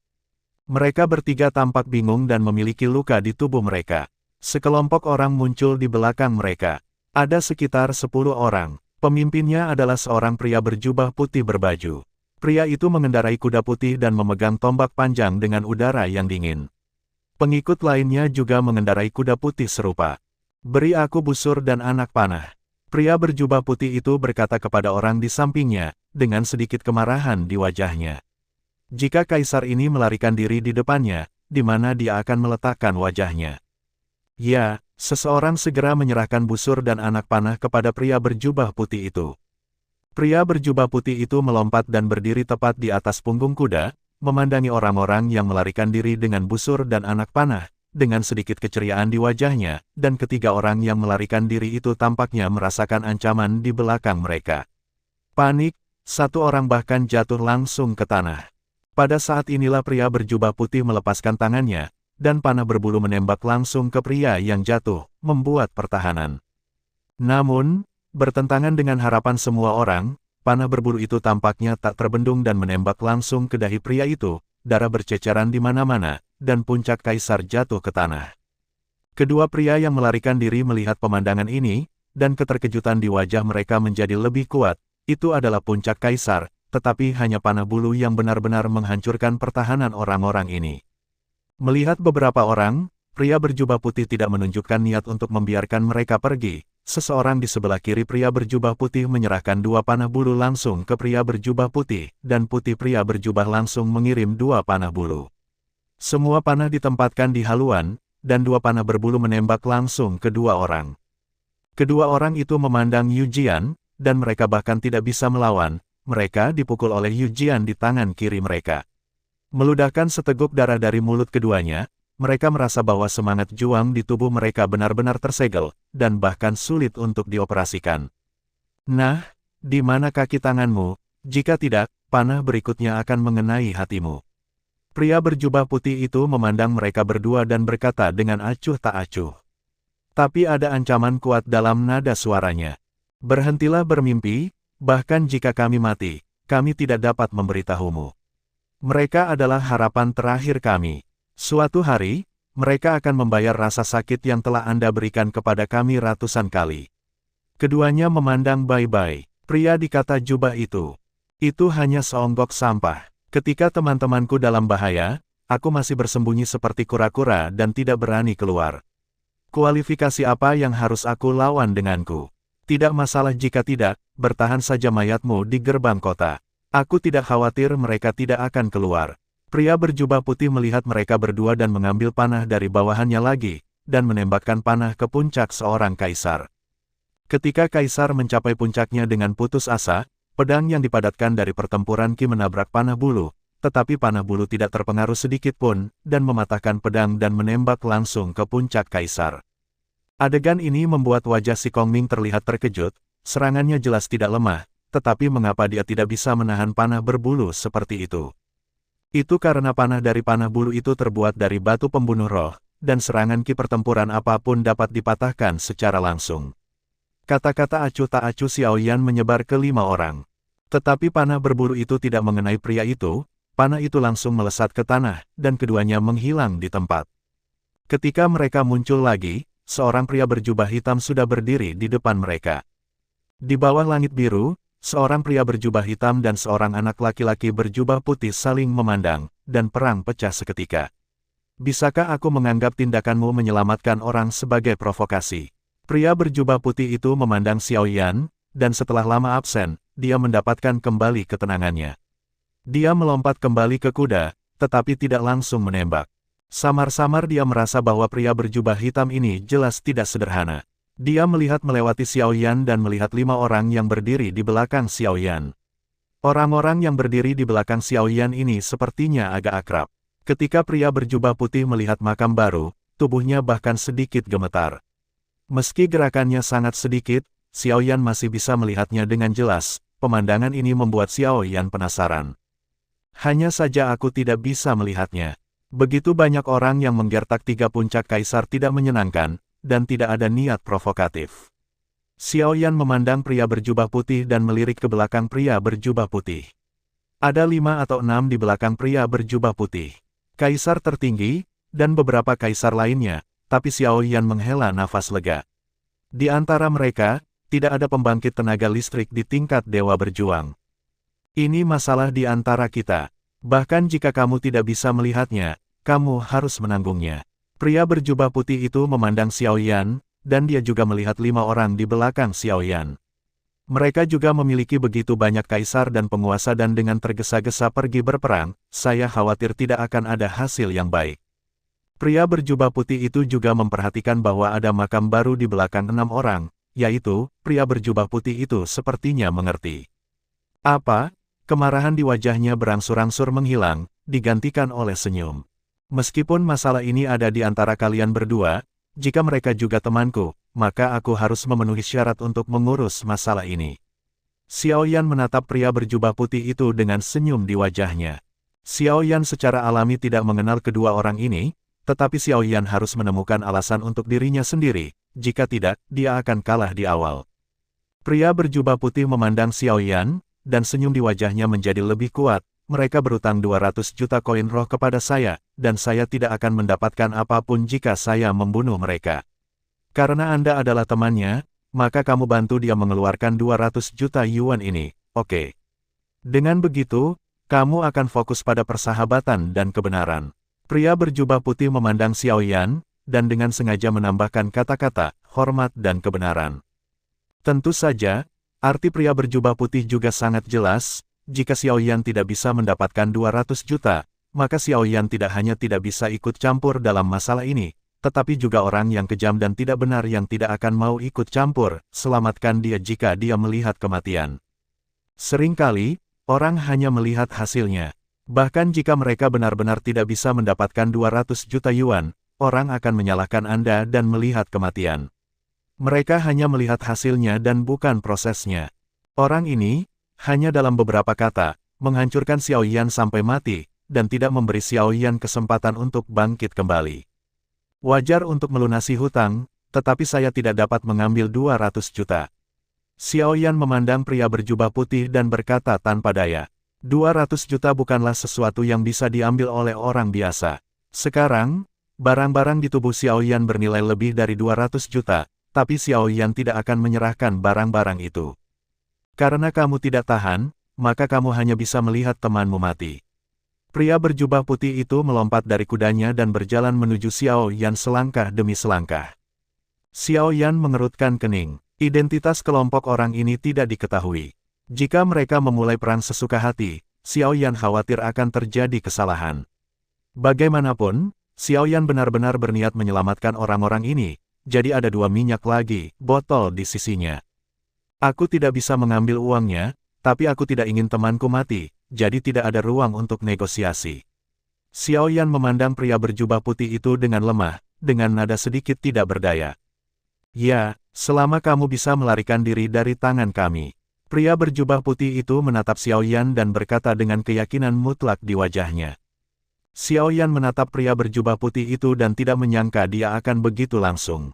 Mereka bertiga tampak bingung dan memiliki luka di tubuh mereka. Sekelompok orang muncul di belakang mereka. Ada sekitar 10 orang. Pemimpinnya adalah seorang pria berjubah putih berbaju. Pria itu mengendarai kuda putih dan memegang tombak panjang dengan udara yang dingin. Pengikut lainnya juga mengendarai kuda putih serupa. Beri aku busur dan anak panah. Pria berjubah putih itu berkata kepada orang di sampingnya, dengan sedikit kemarahan di wajahnya. Jika kaisar ini melarikan diri di depannya, di mana dia akan meletakkan wajahnya? Ya, seseorang segera menyerahkan busur dan anak panah kepada pria berjubah putih itu. Pria berjubah putih itu melompat dan berdiri tepat di atas punggung kuda, memandangi orang-orang yang melarikan diri dengan busur dan anak panah, dengan sedikit keceriaan di wajahnya, dan ketiga orang yang melarikan diri itu tampaknya merasakan ancaman di belakang mereka. Panik, satu orang bahkan jatuh langsung ke tanah. Pada saat inilah pria berjubah putih melepaskan tangannya, dan panah berbulu menembak langsung ke pria yang jatuh, membuat pertahanan. Namun, bertentangan dengan harapan semua orang, panah berbulu itu tampaknya tak terbendung dan menembak langsung ke dahi pria itu, darah berceceran di mana-mana, dan puncak kaisar jatuh ke tanah. Kedua pria yang melarikan diri melihat pemandangan ini, dan keterkejutan di wajah mereka menjadi lebih kuat, itu adalah puncak kaisar, tetapi hanya panah bulu yang benar-benar menghancurkan pertahanan orang-orang ini. Melihat beberapa orang, pria berjubah putih tidak menunjukkan niat untuk membiarkan mereka pergi. Seseorang di sebelah kiri pria berjubah putih menyerahkan 2 panah bulu langsung ke pria berjubah putih, dan putih pria berjubah langsung mengirim 2 panah bulu. Semua panah ditempatkan di haluan, dan 2 panah berbulu menembak langsung ke 2 orang. Kedua orang itu memandang Yu Jian, dan mereka bahkan tidak bisa melawan, mereka dipukul oleh Yu Jian di tangan kiri mereka. Meludahkan seteguk darah dari mulut keduanya, mereka merasa bahwa semangat juang di tubuh mereka benar-benar tersegel, dan bahkan sulit untuk dioperasikan. Nah, di mana kaki tanganmu? Jika tidak, panah berikutnya akan mengenai hatimu. Pria berjubah putih itu memandang mereka berdua dan berkata dengan acuh tak acuh. Tapi ada ancaman kuat dalam nada suaranya. Berhentilah bermimpi, bahkan jika kami mati, kami tidak dapat memberitahumu. Mereka adalah harapan terakhir kami. Suatu hari, mereka akan membayar rasa sakit yang telah Anda berikan kepada kami ratusan kali. Keduanya memandang bye-bye. Pria di kata jubah itu hanya seonggok sampah. Ketika teman-temanku dalam bahaya, aku masih bersembunyi seperti kura-kura dan tidak berani keluar. Kualifikasi apa yang harus aku lawan denganku? Tidak masalah jika tidak, bertahan saja mayatmu di gerbang kota. Aku tidak khawatir mereka tidak akan keluar. Pria berjubah putih melihat mereka berdua dan mengambil panah dari bawahannya lagi, dan menembakkan panah ke puncak seorang kaisar. Ketika kaisar mencapai puncaknya dengan putus asa, pedang yang dipadatkan dari pertempuran Qi menabrak panah bulu, tetapi panah bulu tidak terpengaruh sedikit pun, dan mematahkan pedang dan menembak langsung ke puncak kaisar. Adegan ini membuat wajah si Kongming terlihat terkejut, serangannya jelas tidak lemah, tetapi mengapa dia tidak bisa menahan panah berbulu seperti itu? Itu karena panah dari panah bulu itu terbuat dari batu pembunuh roh, dan serangan Qi pertempuran apapun dapat dipatahkan secara langsung. Kata-kata acuh tak acuh Xiao Yan menyebar ke 5 orang. Tetapi panah berbulu itu tidak mengenai pria itu, panah itu langsung melesat ke tanah, dan keduanya menghilang di tempat. Ketika mereka muncul lagi, seorang pria berjubah hitam sudah berdiri di depan mereka. Di bawah langit biru, seorang pria berjubah hitam dan seorang anak laki-laki berjubah putih saling memandang, dan perang pecah seketika. Bisakah aku menganggap tindakanmu menyelamatkan orang sebagai provokasi? Pria berjubah putih itu memandang Xiao Yan, dan setelah lama absen, dia mendapatkan kembali ketenangannya. Dia melompat kembali ke kuda, tetapi tidak langsung menembak. Samar-samar dia merasa bahwa pria berjubah hitam ini jelas tidak sederhana. Dia melihat melewati Xiao Yan dan melihat 5 orang yang berdiri di belakang Xiao Yan. Orang-orang yang berdiri di belakang Xiao Yan ini sepertinya agak akrab. Ketika pria berjubah putih melihat makam baru, tubuhnya bahkan sedikit gemetar. Meski gerakannya sangat sedikit, Xiao Yan masih bisa melihatnya dengan jelas. Pemandangan ini membuat Xiao Yan penasaran. Hanya saja aku tidak bisa melihatnya. Begitu banyak orang yang menggertak 3 puncak kaisar tidak menyenangkan, dan tidak ada niat provokatif. Xiao Yan memandang pria berjubah putih dan melirik ke belakang pria berjubah putih. Ada 5 atau 6 di belakang pria berjubah putih. Kaisar tertinggi, dan beberapa kaisar lainnya, tapi Xiao Yan menghela nafas lega. Di antara mereka, tidak ada pembangkit tenaga listrik di tingkat dewa berjuang. Ini masalah di antara kita. Bahkan jika kamu tidak bisa melihatnya, kamu harus menanggungnya. Pria berjubah putih itu memandang Xiao Yan, dan dia juga melihat 5 orang di belakang Xiao Yan. Mereka juga memiliki begitu banyak kaisar dan penguasa dan dengan tergesa-gesa pergi berperang, saya khawatir tidak akan ada hasil yang baik. Pria berjubah putih itu juga memperhatikan bahwa ada makam baru di belakang 6 orang, yaitu, pria berjubah putih itu sepertinya mengerti. Apa? Kemarahan di wajahnya berangsur-angsur menghilang, digantikan oleh senyum. Meskipun masalah ini ada di antara kalian berdua, jika mereka juga temanku, maka aku harus memenuhi syarat untuk mengurus masalah ini. Xiao Yan menatap pria berjubah putih itu dengan senyum di wajahnya. Xiao Yan secara alami tidak mengenal kedua orang ini, tetapi Xiao Yan harus menemukan alasan untuk dirinya sendiri, jika tidak, dia akan kalah di awal. Pria berjubah putih memandang Xiao Yan, dan senyum di wajahnya menjadi lebih kuat. Mereka berutang 200 juta koin roh kepada saya, dan saya tidak akan mendapatkan apapun jika saya membunuh mereka. Karena Anda adalah temannya, maka kamu bantu dia mengeluarkan 200 juta yuan ini, oke? Dengan begitu, kamu akan fokus pada persahabatan dan kebenaran. Pria berjubah putih memandang Xiao Yan, dan dengan sengaja menambahkan kata-kata, hormat dan kebenaran. Tentu saja, arti pria berjubah putih juga sangat jelas. Jika Xiao Yan tidak bisa mendapatkan 200 juta, maka Xiao Yan tidak hanya tidak bisa ikut campur dalam masalah ini, tetapi juga orang yang kejam dan tidak benar yang tidak akan mau ikut campur, selamatkan dia jika dia melihat kematian. Seringkali, orang hanya melihat hasilnya. Bahkan jika mereka benar-benar tidak bisa mendapatkan 200 juta yuan, orang akan menyalahkan Anda dan melihat kematian. Mereka hanya melihat hasilnya dan bukan prosesnya. Orang ini, hanya dalam beberapa kata, menghancurkan Xiao Yan sampai mati, dan tidak memberi Xiao Yan kesempatan untuk bangkit kembali. Wajar untuk melunasi hutang, tetapi saya tidak dapat mengambil 200 juta. Xiao Yan memandang pria berjubah putih dan berkata tanpa daya. 200 juta bukanlah sesuatu yang bisa diambil oleh orang biasa. Sekarang, barang-barang di tubuh Xiao Yan bernilai lebih dari 200 juta, tapi Xiao Yan tidak akan menyerahkan barang-barang itu. Karena kamu tidak tahan, maka kamu hanya bisa melihat temanmu mati. Pria berjubah putih itu melompat dari kudanya dan berjalan menuju Xiao Yan selangkah demi selangkah. Xiao Yan mengerutkan kening. Identitas kelompok orang ini tidak diketahui. Jika mereka memulai perang sesuka hati, Xiao Yan khawatir akan terjadi kesalahan. Bagaimanapun, Xiao Yan benar-benar berniat menyelamatkan orang-orang ini, jadi ada 2 minyak lagi, botol di sisinya. Aku tidak bisa mengambil uangnya, tapi aku tidak ingin temanku mati, jadi tidak ada ruang untuk negosiasi. Xiao Yan memandang pria berjubah putih itu dengan lemah, dengan nada sedikit tidak berdaya. Ya, selama kamu bisa melarikan diri dari tangan kami. Pria berjubah putih itu menatap Xiao Yan dan berkata dengan keyakinan mutlak di wajahnya. Xiao Yan menatap pria berjubah putih itu dan tidak menyangka dia akan begitu langsung.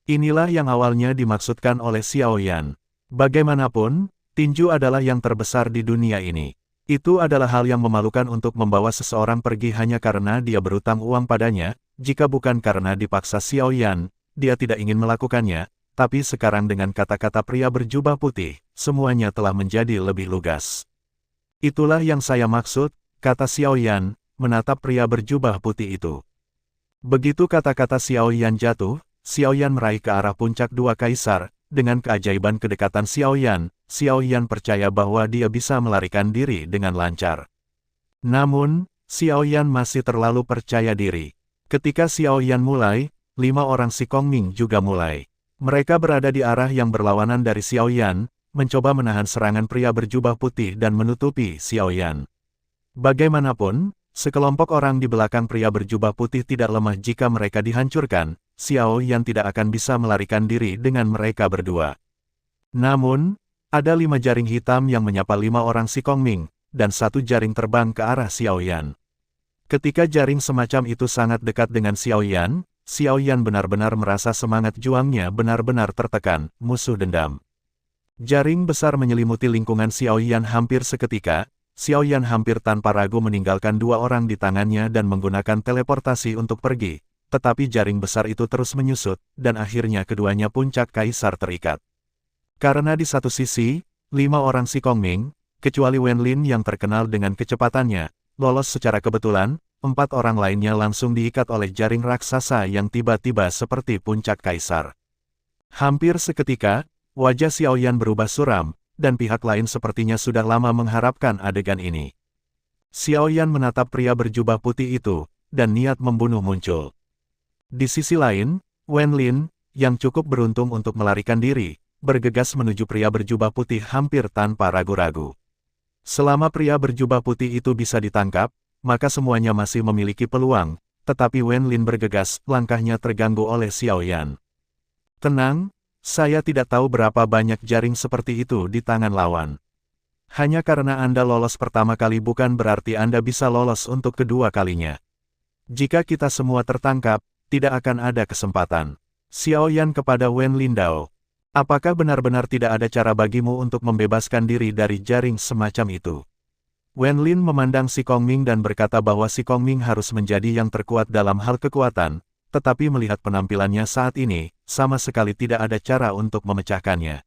Inilah yang awalnya dimaksudkan oleh Xiao Yan. Bagaimanapun, tinju adalah yang terbesar di dunia ini. Itu adalah hal yang memalukan untuk membawa seseorang pergi hanya karena dia berutang uang padanya, jika bukan karena dipaksa Xiao Yan, dia tidak ingin melakukannya. Tapi sekarang dengan kata-kata pria berjubah putih, semuanya telah menjadi lebih lugas. Itulah yang saya maksud, kata Xiao Yan, menatap pria berjubah putih itu. Begitu kata-kata Xiao Yan jatuh, Xiao Yan meraih ke arah puncak 2 kaisar, dengan keajaiban kedekatan Xiao Yan percaya bahwa dia bisa melarikan diri dengan lancar. Namun, Xiao Yan masih terlalu percaya diri. Ketika Xiao Yan mulai, 5 orang si Kongming juga mulai. Mereka berada di arah yang berlawanan dari Xiao Yan, mencoba menahan serangan pria berjubah putih dan menutupi Xiao Yan. Bagaimanapun, sekelompok orang di belakang pria berjubah putih tidak lemah jika mereka dihancurkan, Xiao Yan tidak akan bisa melarikan diri dengan mereka berdua. Namun, ada 5 jaring hitam yang menyapa 5 orang si Kongming, dan 1 jaring terbang ke arah Xiao Yan. Ketika jaring semacam itu sangat dekat dengan Xiao Yan benar-benar merasa semangat juangnya benar-benar tertekan, musuh dendam. Jaring besar menyelimuti lingkungan Xiao Yan hampir seketika, Xiao Yan hampir tanpa ragu meninggalkan 2 orang di tangannya dan menggunakan teleportasi untuk pergi, tetapi jaring besar itu terus menyusut, dan akhirnya keduanya puncak kaisar terikat. Karena di satu sisi, 5 orang si Kongming, kecuali Wen Lin yang terkenal dengan kecepatannya, lolos secara kebetulan, 4 orang lainnya langsung diikat oleh jaring raksasa yang tiba-tiba seperti puncak kaisar. Hampir seketika, wajah Xiao Yan berubah suram, dan pihak lain sepertinya sudah lama mengharapkan adegan ini. Xiao Yan menatap pria berjubah putih itu, dan niat membunuh muncul. Di sisi lain, Wen Lin, yang cukup beruntung untuk melarikan diri, bergegas menuju pria berjubah putih hampir tanpa ragu-ragu. Selama pria berjubah putih itu bisa ditangkap, maka semuanya masih memiliki peluang, tetapi Wen Lin bergegas, langkahnya terganggu oleh Xiao Yan. Tenang, saya tidak tahu berapa banyak jaring seperti itu di tangan lawan. Hanya karena Anda lolos pertama kali bukan berarti Anda bisa lolos untuk kedua kalinya. Jika kita semua tertangkap, tidak akan ada kesempatan. Xiao Yan kepada Wen Lindao. Apakah benar-benar tidak ada cara bagimu untuk membebaskan diri dari jaring semacam itu? Wen Lin memandang si Kongming dan berkata bahwa si Kongming harus menjadi yang terkuat dalam hal kekuatan, tetapi melihat penampilannya saat ini, sama sekali tidak ada cara untuk memecahkannya.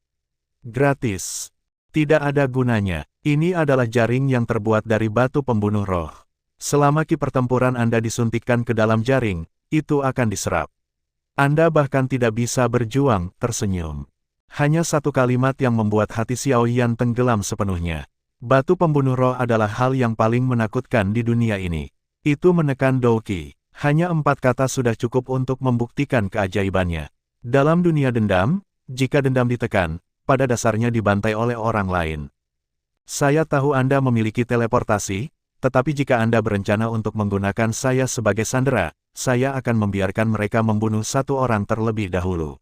Gratis. Tidak ada gunanya. Ini adalah jaring yang terbuat dari batu pembunuh roh. Selama ki pertempuran Anda disuntikkan ke dalam jaring, itu akan diserap. Anda bahkan tidak bisa berjuang, tersenyum. Hanya satu kalimat yang membuat hati Xiao Yan tenggelam sepenuhnya. Batu pembunuh roh adalah hal yang paling menakutkan di dunia ini. Itu menekan Douqi. Hanya 4 kata sudah cukup untuk membuktikan keajaibannya. Dalam dunia dendam, jika dendam ditekan, pada dasarnya dibantai oleh orang lain. Saya tahu Anda memiliki teleportasi, tetapi jika Anda berencana untuk menggunakan saya sebagai sandera, saya akan membiarkan mereka membunuh satu orang terlebih dahulu.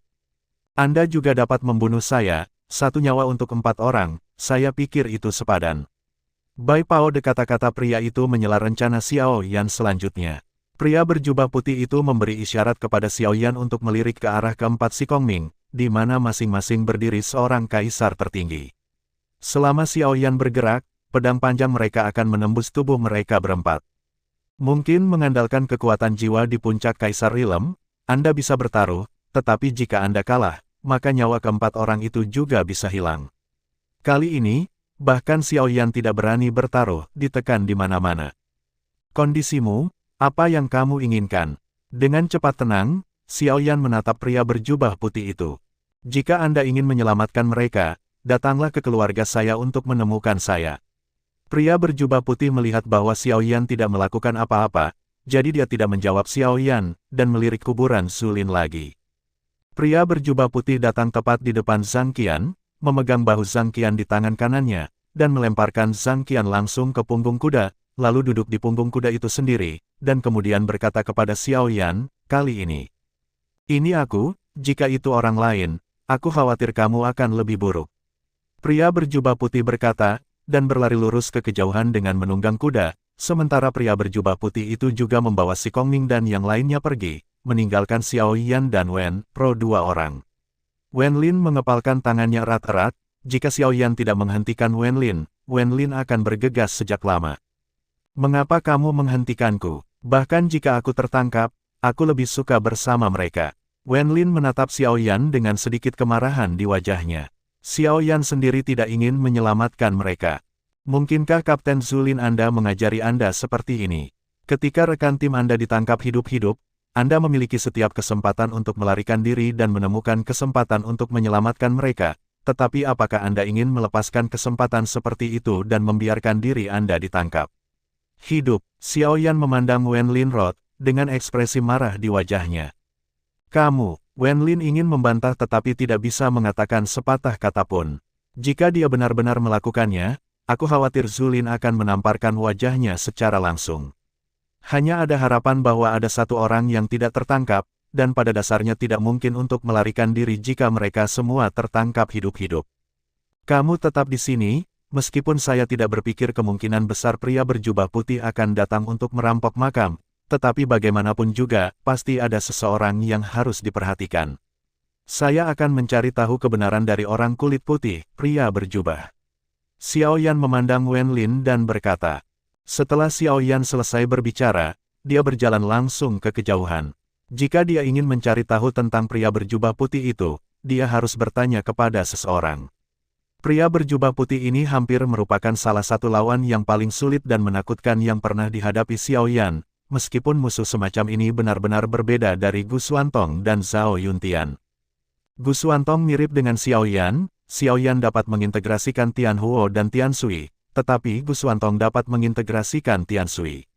Anda juga dapat membunuh saya, satu nyawa untuk 4 orang, saya pikir itu sepadan. Bai Pao de kata-kata pria itu menyela rencana Xiao Yan selanjutnya. Pria berjubah putih itu memberi isyarat kepada Xiao Yan untuk melirik ke arah keempat si Kongming, di mana masing-masing berdiri seorang kaisar tertinggi. Selama Xiao Yan bergerak, pedang panjang mereka akan menembus tubuh mereka berempat. Mungkin mengandalkan kekuatan jiwa di puncak Kaisar Rilem, Anda bisa bertaruh, tetapi jika Anda kalah, maka nyawa keempat orang itu juga bisa hilang. Kali ini, bahkan Xiao Yan tidak berani bertaruh, ditekan di mana-mana. Kondisimu, apa yang kamu inginkan? Dengan cepat tenang, Xiao Yan menatap pria berjubah putih itu. Jika Anda ingin menyelamatkan mereka, datanglah ke keluarga saya untuk menemukan saya. Pria berjubah putih melihat bahwa Xiao Yan tidak melakukan apa-apa, jadi dia tidak menjawab Xiao Yan, dan melirik kuburan Zulin lagi. Pria berjubah putih datang tepat di depan Zhang Qian, memegang bahu Zhang Qian di tangan kanannya, dan melemparkan Zhang Qian langsung ke punggung kuda, lalu duduk di punggung kuda itu sendiri, dan kemudian berkata kepada Xiao Yan, kali ini. Ini aku, jika itu orang lain, aku khawatir kamu akan lebih buruk. Pria berjubah putih berkata, dan berlari lurus ke kejauhan dengan menunggang kuda, sementara pria berjubah putih itu juga membawa si Kongming dan yang lainnya pergi, meninggalkan Xiao Yan dan Wen Pro 2 orang. Wen Lin mengepalkan tangannya erat-erat, jika Xiao Yan tidak menghentikan Wen Lin akan bergegas sejak lama. Mengapa kamu menghentikanku? Bahkan jika aku tertangkap, aku lebih suka bersama mereka. Wen Lin menatap Xiao Yan dengan sedikit kemarahan di wajahnya. Xiao Yan sendiri tidak ingin menyelamatkan mereka. Mungkinkah Kapten Zulin Anda mengajari Anda seperti ini? Ketika rekan tim Anda ditangkap hidup-hidup, Anda memiliki setiap kesempatan untuk melarikan diri dan menemukan kesempatan untuk menyelamatkan mereka. Tetapi apakah Anda ingin melepaskan kesempatan seperti itu dan membiarkan diri Anda ditangkap? Hidup, Xiao Yan memandang Wen Lin Rod, dengan ekspresi marah di wajahnya. Kamu, Wen Lin ingin membantah tetapi tidak bisa mengatakan sepatah kata pun. Jika dia benar-benar melakukannya, aku khawatir Zulin akan menamparkan wajahnya secara langsung. Hanya ada harapan bahwa ada satu orang yang tidak tertangkap, dan pada dasarnya tidak mungkin untuk melarikan diri jika mereka semua tertangkap hidup-hidup. Kamu tetap di sini, meskipun saya tidak berpikir kemungkinan besar pria berjubah putih akan datang untuk merampok makam. Tetapi bagaimanapun juga, pasti ada seseorang yang harus diperhatikan. Saya akan mencari tahu kebenaran dari orang kulit putih, pria berjubah. Xiao Yan memandang Wen Lin dan berkata. Setelah Xiao Yan selesai berbicara, dia berjalan langsung ke kejauhan. Jika dia ingin mencari tahu tentang pria berjubah putih itu, dia harus bertanya kepada seseorang. Pria berjubah putih ini hampir merupakan salah satu lawan yang paling sulit dan menakutkan yang pernah dihadapi Xiao Yan. Meskipun musuh semacam ini benar-benar berbeda dari Gu Xuantong dan Zhao Yuntian. Gu Xuantong mirip dengan Xiao Yan dapat mengintegrasikan Tian Huo dan Tian Sui, tetapi Gu Xuantong dapat mengintegrasikan Tian Sui.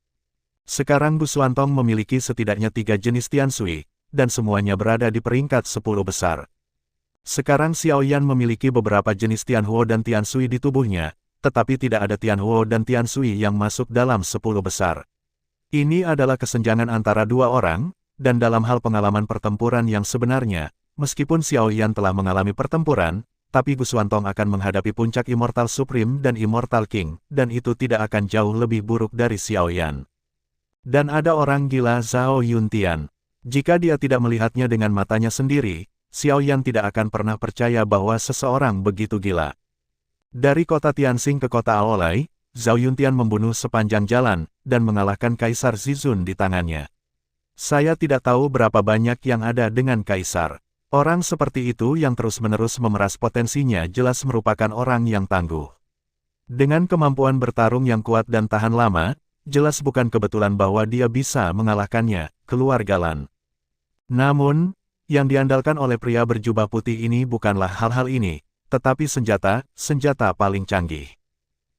Sekarang Gu Xuantong memiliki setidaknya 3 jenis Tian Sui, dan semuanya berada di peringkat 10 besar. Sekarang Xiao Yan memiliki beberapa jenis Tian Huo dan Tian Sui di tubuhnya, tetapi tidak ada Tian Huo dan Tian Sui yang masuk dalam 10 besar. Ini adalah kesenjangan antara dua orang, dan dalam hal pengalaman pertempuran yang sebenarnya, meskipun Xiao Yan telah mengalami pertempuran, tapi Gu Xuantong akan menghadapi puncak Immortal Supreme dan Immortal King, dan itu tidak akan jauh lebih buruk dari Xiao Yan. Dan ada orang gila Zhao Yuntian. Jika dia tidak melihatnya dengan matanya sendiri, Xiao Yan tidak akan pernah percaya bahwa seseorang begitu gila. Dari kota Tianxing ke kota Aolai, Zhao Yuntian membunuh sepanjang jalan, dan mengalahkan Kaisar Zizun di tangannya. Saya tidak tahu berapa banyak yang ada dengan Kaisar. Orang seperti itu yang terus-menerus memeras potensinya jelas merupakan orang yang tangguh. Dengan kemampuan bertarung yang kuat dan tahan lama, jelas bukan kebetulan bahwa dia bisa mengalahkannya, keluar Galan. Namun, yang diandalkan oleh pria berjubah putih ini bukanlah hal-hal ini, tetapi senjata paling canggih.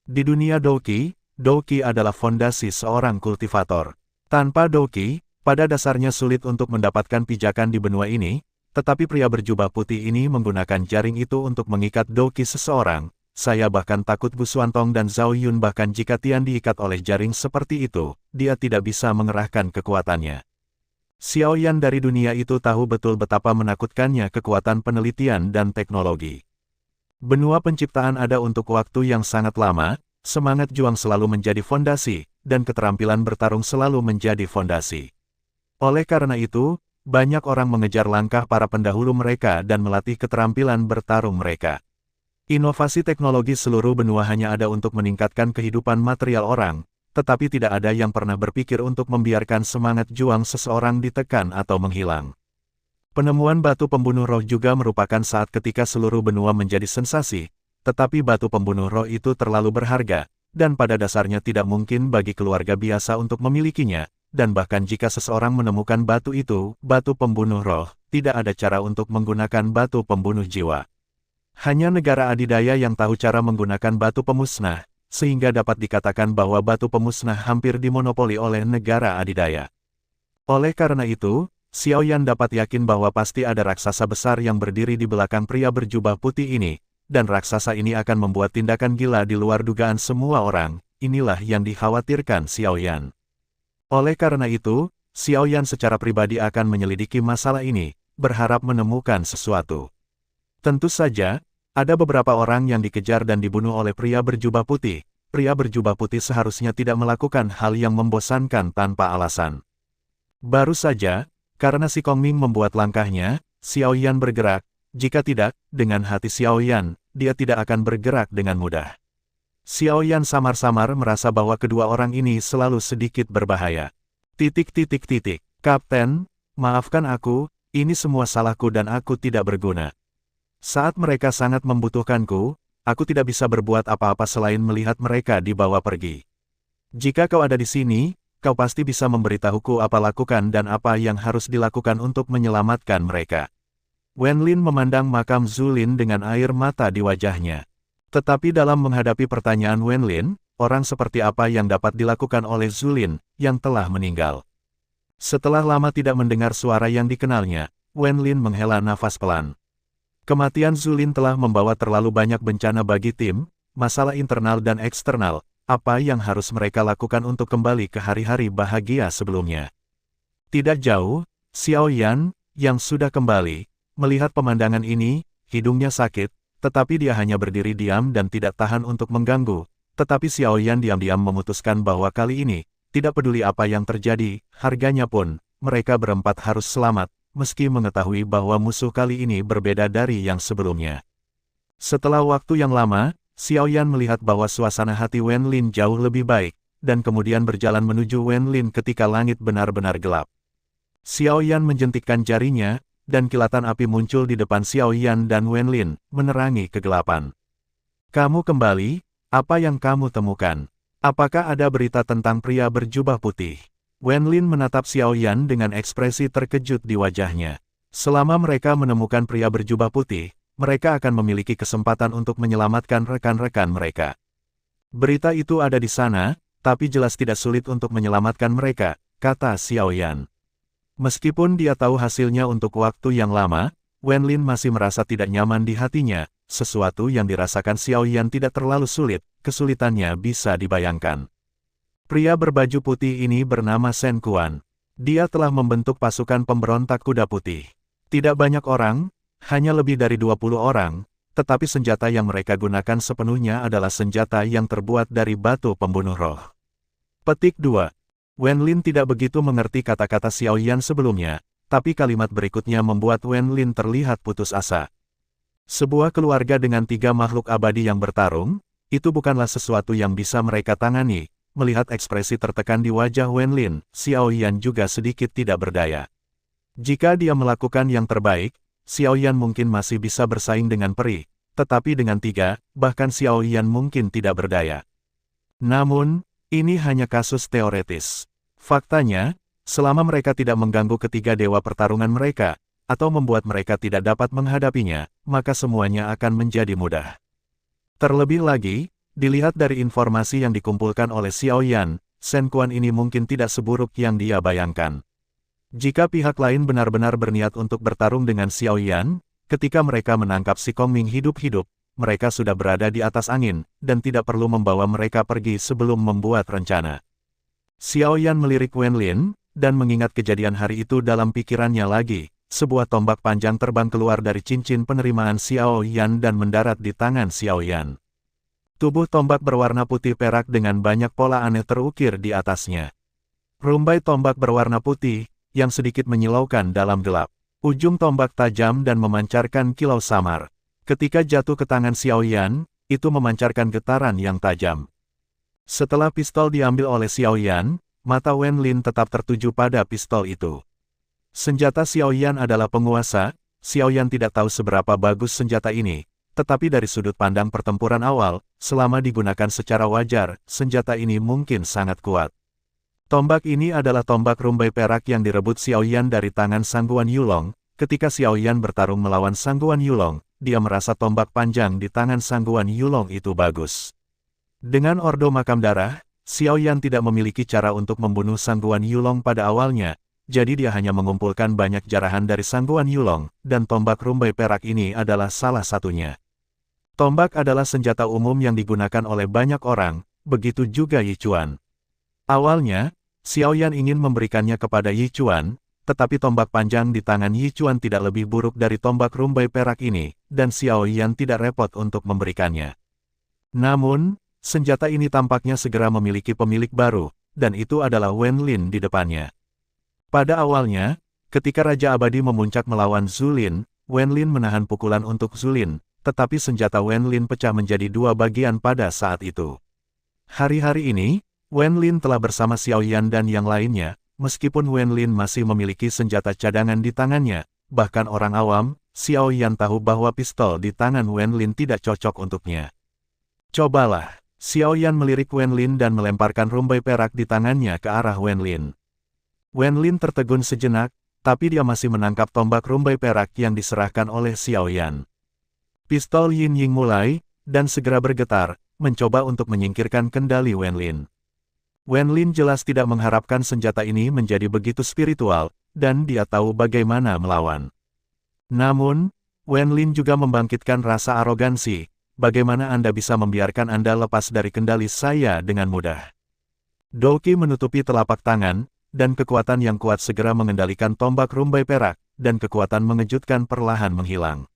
Di dunia Douqi adalah fondasi seorang kultivator. Tanpa Douqi, pada dasarnya sulit untuk mendapatkan pijakan di benua ini, tetapi pria berjubah putih ini menggunakan jaring itu untuk mengikat Douqi seseorang, saya bahkan takut Bu Xuantong dan Zhao Yun bahkan jika Tian diikat oleh jaring seperti itu, dia tidak bisa mengerahkan kekuatannya. Xiao Yan dari dunia itu tahu betul betapa menakutkannya kekuatan penelitian dan teknologi. Benua penciptaan ada untuk waktu yang sangat lama, semangat juang selalu menjadi fondasi, dan keterampilan bertarung selalu menjadi fondasi. Oleh karena itu, banyak orang mengejar langkah para pendahulu mereka dan melatih keterampilan bertarung mereka. Inovasi teknologi seluruh benua hanya ada untuk meningkatkan kehidupan material orang, tetapi tidak ada yang pernah berpikir untuk membiarkan semangat juang seseorang ditekan atau menghilang. Penemuan batu pembunuh roh juga merupakan saat ketika seluruh benua menjadi sensasi, tetapi batu pembunuh roh itu terlalu berharga, dan pada dasarnya tidak mungkin bagi keluarga biasa untuk memilikinya. Dan bahkan jika seseorang menemukan batu itu, batu pembunuh roh, tidak ada cara untuk menggunakan batu pembunuh jiwa. Hanya negara adidaya yang tahu cara menggunakan batu pemusnah, sehingga dapat dikatakan bahwa batu pemusnah hampir dimonopoli oleh negara adidaya. Oleh karena itu, Xiao Yan dapat yakin bahwa pasti ada raksasa besar yang berdiri di belakang pria berjubah putih ini, dan raksasa ini akan membuat tindakan gila di luar dugaan semua orang. Inilah yang dikhawatirkan Xiao Yan. Oleh karena itu, Xiao Yan secara pribadi akan menyelidiki masalah ini, berharap menemukan sesuatu. Tentu saja, ada beberapa orang yang dikejar dan dibunuh oleh pria berjubah putih. Pria berjubah putih seharusnya tidak melakukan hal yang membosankan tanpa alasan. Baru saja, karena si Kongming membuat langkahnya, Xiao Yan bergerak. Jika tidak, dengan hati Xiao Yan, dia tidak akan bergerak dengan mudah. Xiao Yan samar-samar merasa bahwa kedua orang ini selalu sedikit berbahaya. Kapten, maafkan aku, ini semua salahku dan aku tidak berguna. Saat mereka sangat membutuhkanku, aku tidak bisa berbuat apa-apa selain melihat mereka dibawa pergi. Jika kau ada di sini, kau pasti bisa memberitahuku apa lakukan dan apa yang harus dilakukan untuk menyelamatkan mereka. Wenlin memandang makam Zulin dengan air mata di wajahnya. Tetapi dalam menghadapi pertanyaan Wenlin, orang seperti apa yang dapat dilakukan oleh Zulin, yang telah meninggal. Setelah lama tidak mendengar suara yang dikenalnya, Wenlin menghela nafas pelan. Kematian Zulin telah membawa terlalu banyak bencana bagi tim, masalah internal dan eksternal, apa yang harus mereka lakukan untuk kembali ke hari-hari bahagia sebelumnya. Tidak jauh, Xiao Yan, yang sudah kembali, melihat pemandangan ini, hidungnya sakit, tetapi dia hanya berdiri diam dan tidak tahan untuk mengganggu. Tetapi Xiao Yan diam-diam memutuskan bahwa kali ini, tidak peduli apa yang terjadi, harganya pun, mereka berempat harus selamat, meski mengetahui bahwa musuh kali ini berbeda dari yang sebelumnya. Setelah waktu yang lama, Xiao Yan melihat bahwa suasana hati Wenlin jauh lebih baik, dan kemudian berjalan menuju Wenlin ketika langit benar-benar gelap. Xiao Yan menjentikkan jarinya, dan kilatan api muncul di depan Xiao Yan dan Wenlin, menerangi kegelapan. Kamu kembali, apa yang kamu temukan? Apakah ada berita tentang pria berjubah putih? Wenlin menatap Xiao Yan dengan ekspresi terkejut di wajahnya. Selama mereka menemukan pria berjubah putih, mereka akan memiliki kesempatan untuk menyelamatkan rekan-rekan mereka. Berita itu ada di sana, tapi jelas tidak sulit untuk menyelamatkan mereka, kata Xiao Yan. Meskipun dia tahu hasilnya untuk waktu yang lama, Wenlin masih merasa tidak nyaman di hatinya, sesuatu yang dirasakan Xiao Yan tidak terlalu sulit, kesulitannya bisa dibayangkan. Pria berbaju putih ini bernama Shen Quan. Dia telah membentuk pasukan pemberontak kuda putih. Tidak banyak orang, hanya lebih dari 20 orang, tetapi senjata yang mereka gunakan sepenuhnya adalah senjata yang terbuat dari batu pembunuh roh. Petik 2. Wenlin tidak begitu mengerti kata-kata Xiao Yan sebelumnya, tapi kalimat berikutnya membuat Wenlin terlihat putus asa. Sebuah keluarga dengan 3 makhluk abadi yang bertarung, itu bukanlah sesuatu yang bisa mereka tangani. Melihat ekspresi tertekan di wajah Wenlin, Xiao Yan juga sedikit tidak berdaya. Jika dia melakukan yang terbaik, Xiao Yan mungkin masih bisa bersaing dengan peri, tetapi dengan 3, bahkan Xiao Yan mungkin tidak berdaya. Namun, ini hanya kasus teoretis. Faktanya, selama mereka tidak mengganggu ketiga dewa pertarungan mereka, atau membuat mereka tidak dapat menghadapinya, maka semuanya akan menjadi mudah. Terlebih lagi, dilihat dari informasi yang dikumpulkan oleh Xiao Yan, Shen Quan ini mungkin tidak seburuk yang dia bayangkan. Jika pihak lain benar-benar berniat untuk bertarung dengan Xiao Yan, ketika mereka menangkap si Kongming hidup-hidup, mereka sudah berada di atas angin, dan tidak perlu membawa mereka pergi sebelum membuat rencana. Xiao Yan melirik Wen Lin, dan mengingat kejadian hari itu dalam pikirannya lagi. Sebuah tombak panjang terbang keluar dari cincin penerimaan Xiao Yan dan mendarat di tangan Xiao Yan. Tubuh tombak berwarna putih perak dengan banyak pola aneh terukir di atasnya. Rumbai tombak berwarna putih, yang sedikit menyilaukan dalam gelap. Ujung tombak tajam dan memancarkan kilau samar. Ketika jatuh ke tangan Xiao Yan, itu memancarkan getaran yang tajam. Setelah pistol diambil oleh Xiao Yan, mata Wen Lin tetap tertuju pada pistol itu. Senjata Xiao Yan adalah penguasa, Xiao Yan tidak tahu seberapa bagus senjata ini, tetapi dari sudut pandang pertempuran awal, selama digunakan secara wajar, senjata ini mungkin sangat kuat. Tombak ini adalah tombak rumbai perak yang direbut Xiao Yan dari tangan Sangguan Yulong. Ketika Xiao Yan bertarung melawan Sangguan Yulong, dia merasa tombak panjang di tangan Sangguan Yulong itu bagus. Dengan Ordo Makam Darah, Xiao Yan tidak memiliki cara untuk membunuh Sangguan Yulong pada awalnya, jadi dia hanya mengumpulkan banyak jarahan dari Sangguan Yulong, dan tombak rumbai perak ini adalah salah satunya. Tombak adalah senjata umum yang digunakan oleh banyak orang, begitu juga Yi Chuan. Awalnya, Xiao Yan ingin memberikannya kepada Yi Chuan, tetapi tombak panjang di tangan Yi Chuan tidak lebih buruk dari tombak rumbai perak ini, dan Xiao Yan tidak repot untuk memberikannya. Namun, senjata ini tampaknya segera memiliki pemilik baru, dan itu adalah Wen Lin di depannya. Pada awalnya, ketika Raja Abadi memuncak melawan Zhu Lin, Wen Lin menahan pukulan untuk Zhu Lin, tetapi senjata Wen Lin pecah menjadi dua bagian pada saat itu. Hari-hari ini, Wen Lin telah bersama Xiao Yan dan yang lainnya, meskipun Wen Lin masih memiliki senjata cadangan di tangannya, bahkan orang awam, Xiao Yan tahu bahwa pistol di tangan Wen Lin tidak cocok untuknya. Cobalah, Xiao Yan melirik Wen Lin dan melemparkan rumbai perak di tangannya ke arah Wen Lin. Wen Lin tertegun sejenak, tapi dia masih menangkap tombak rumbai perak yang diserahkan oleh Xiao Yan. Pistol Yin Ying mulai, dan segera bergetar, mencoba untuk menyingkirkan kendali Wen Lin. Wen Lin jelas tidak mengharapkan senjata ini menjadi begitu spiritual, dan dia tahu bagaimana melawan. Namun, Wen Lin juga membangkitkan rasa arogansi. Bagaimana Anda bisa membiarkan Anda lepas dari kendali saya dengan mudah? Douqi menutupi telapak tangan, dan kekuatan yang kuat segera mengendalikan tombak rumbai perak, dan kekuatan mengejutkan perlahan menghilang.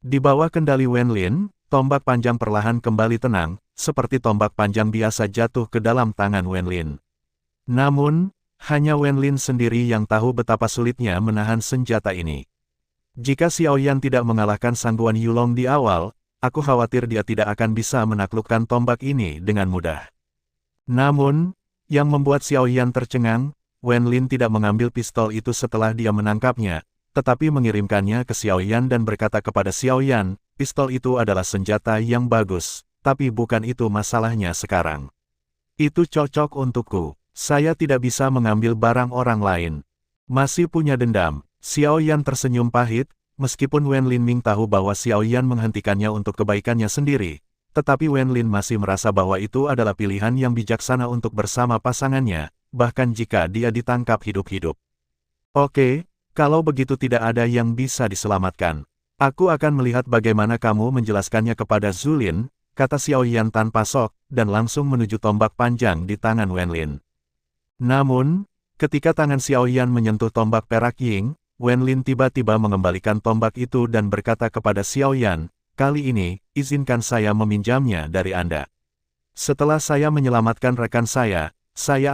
Di bawah kendali Wen Lin, tombak panjang perlahan kembali tenang, seperti tombak panjang biasa jatuh ke dalam tangan Wen Lin. Namun, hanya Wen Lin sendiri yang tahu betapa sulitnya menahan senjata ini. Jika Xiao Yan tidak mengalahkan Sangguan Yulong di awal, aku khawatir dia tidak akan bisa menaklukkan tombak ini dengan mudah. Namun, yang membuat Xiao Yan tercengang, Wen Lin tidak mengambil pistol itu setelah dia menangkapnya, tetapi mengirimkannya ke Xiao Yan dan berkata kepada Xiao Yan, pistol itu adalah senjata yang bagus. Tapi bukan itu masalahnya sekarang. Itu cocok untukku. Saya tidak bisa mengambil barang orang lain. Masih punya dendam. Xiao Yan tersenyum pahit, meskipun Wen Lin Ming tahu bahwa Xiao Yan menghentikannya untuk kebaikannya sendiri. Tetapi Wen Lin masih merasa bahwa itu adalah pilihan yang bijaksana untuk bersama pasangannya, bahkan jika dia ditangkap hidup-hidup. Oke, kalau begitu tidak ada yang bisa diselamatkan. Aku akan melihat bagaimana kamu menjelaskannya kepada Zhu Lin, kata Xiao Yan tanpa sok, dan langsung menuju tombak panjang di tangan Wen Lin. Namun, ketika tangan Xiao Yan menyentuh tombak perak Ying, Wen Lin tiba-tiba mengembalikan tombak itu dan berkata kepada Xiao Yan, kali ini, izinkan saya meminjamnya dari Anda. Setelah saya menyelamatkan rekan saya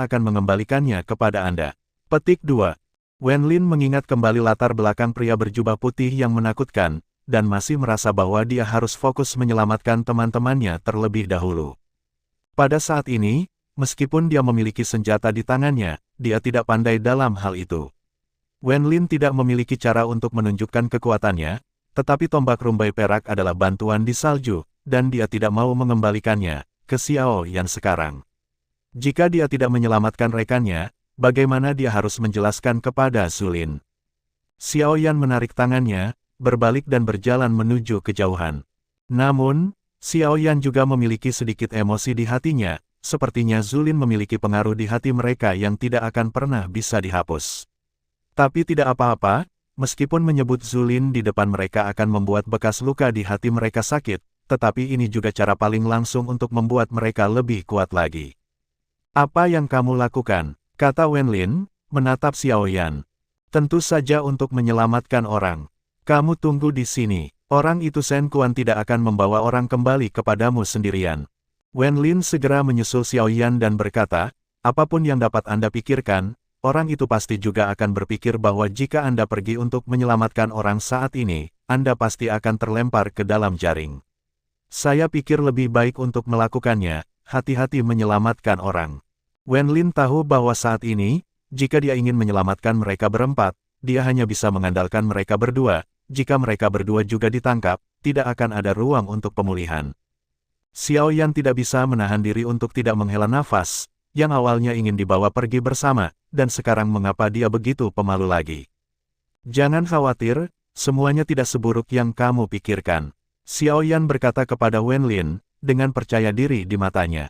akan mengembalikannya kepada Anda. Petik 2. Wen Lin mengingat kembali latar belakang pria berjubah putih yang menakutkan, dan masih merasa bahwa dia harus fokus menyelamatkan teman-temannya terlebih dahulu. Pada saat ini, meskipun dia memiliki senjata di tangannya, dia tidak pandai dalam hal itu. Wen Lin tidak memiliki cara untuk menunjukkan kekuatannya, tetapi tombak rumbai perak adalah bantuan di salju, dan dia tidak mau mengembalikannya ke Xiao Yan sekarang. Jika dia tidak menyelamatkan rekannya, bagaimana dia harus menjelaskan kepada Zhu Lin? Xiao Yan menarik tangannya, berbalik dan berjalan menuju kejauhan. Namun, Xiao Yan juga memiliki sedikit emosi di hatinya, sepertinya Zhu Lin memiliki pengaruh di hati mereka yang tidak akan pernah bisa dihapus. Tapi tidak apa-apa, meskipun menyebut Zhu Lin di depan mereka akan membuat bekas luka di hati mereka sakit, tetapi ini juga cara paling langsung untuk membuat mereka lebih kuat lagi. Apa yang kamu lakukan? Kata Wenlin, menatap Xiaoyan. Tentu saja untuk menyelamatkan orang. Kamu tunggu di sini. Orang itu Shen Quan tidak akan membawa orang kembali kepadamu sendirian. Wenlin segera menyusul Xiaoyan dan berkata, apapun yang dapat Anda pikirkan, orang itu pasti juga akan berpikir bahwa jika Anda pergi untuk menyelamatkan orang saat ini, Anda pasti akan terlempar ke dalam jaring. Saya pikir lebih baik untuk melakukannya, hati-hati menyelamatkan orang. Wenlin tahu bahwa saat ini, jika dia ingin menyelamatkan mereka berempat, dia hanya bisa mengandalkan mereka berdua. Jika mereka berdua juga ditangkap, tidak akan ada ruang untuk pemulihan. Xiaoyan tidak bisa menahan diri untuk tidak menghela nafas, yang awalnya ingin dibawa pergi bersama, dan sekarang mengapa dia begitu pemalu lagi. Jangan khawatir, semuanya tidak seburuk yang kamu pikirkan. Xiaoyan berkata kepada Wenlin, dengan percaya diri di matanya.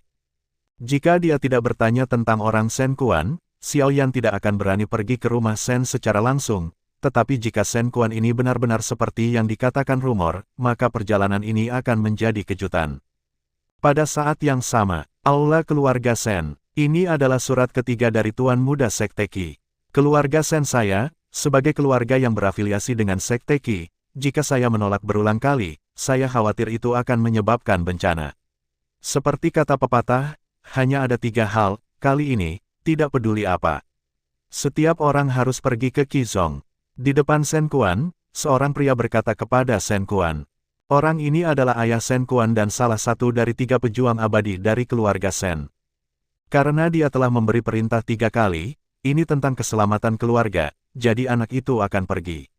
Jika dia tidak bertanya tentang orang Shen Quan, Xiaoyan tidak akan berani pergi ke rumah Shen secara langsung, tetapi jika Shen Quan ini benar-benar seperti yang dikatakan rumor, maka perjalanan ini akan menjadi kejutan. Pada saat yang sama, Aula Keluarga Shen, ini adalah surat ketiga dari Tuan Muda Sekte Qi. Keluarga Shen saya, sebagai keluarga yang berafiliasi dengan Sekte Qi, jika saya menolak berulang kali, saya khawatir itu akan menyebabkan bencana. Seperti kata pepatah, hanya ada 3 hal, kali ini, tidak peduli apa. Setiap orang harus pergi ke Qizong. Di depan Shen Quan, seorang pria berkata kepada Shen Quan. Orang ini adalah ayah Shen Quan dan salah satu dari 3 pejuang abadi dari keluarga Shen. Karena dia telah memberi perintah 3 kali, ini tentang keselamatan keluarga, jadi anak itu akan pergi.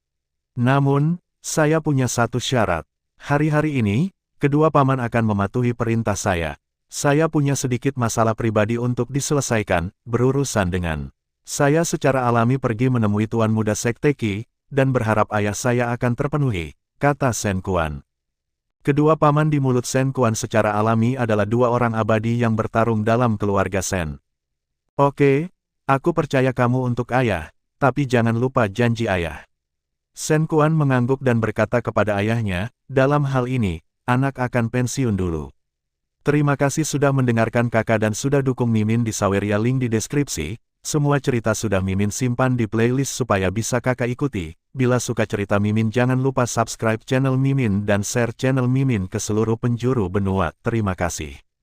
Namun, saya punya satu syarat. Hari-hari ini, kedua paman akan mematuhi perintah saya. Saya punya sedikit masalah pribadi untuk diselesaikan, berurusan dengan. Saya secara alami pergi menemui Tuan Muda Sekte Qi, dan berharap ayah saya akan terpenuhi, kata Shen Quan. Kedua paman di mulut Shen Quan secara alami adalah 2 orang abadi yang bertarung dalam keluarga Shen. Oke, aku percaya kamu untuk ayah, tapi jangan lupa janji ayah. Shen Quan mengangguk dan berkata kepada ayahnya, dalam hal ini, anak akan pensiun dulu. Terima kasih sudah mendengarkan kakak dan sudah dukung Mimin di Saweria, link di deskripsi. Semua cerita sudah Mimin simpan di playlist supaya bisa kakak ikuti. Bila suka cerita Mimin jangan lupa subscribe channel Mimin dan share channel Mimin ke seluruh penjuru benua. Terima kasih.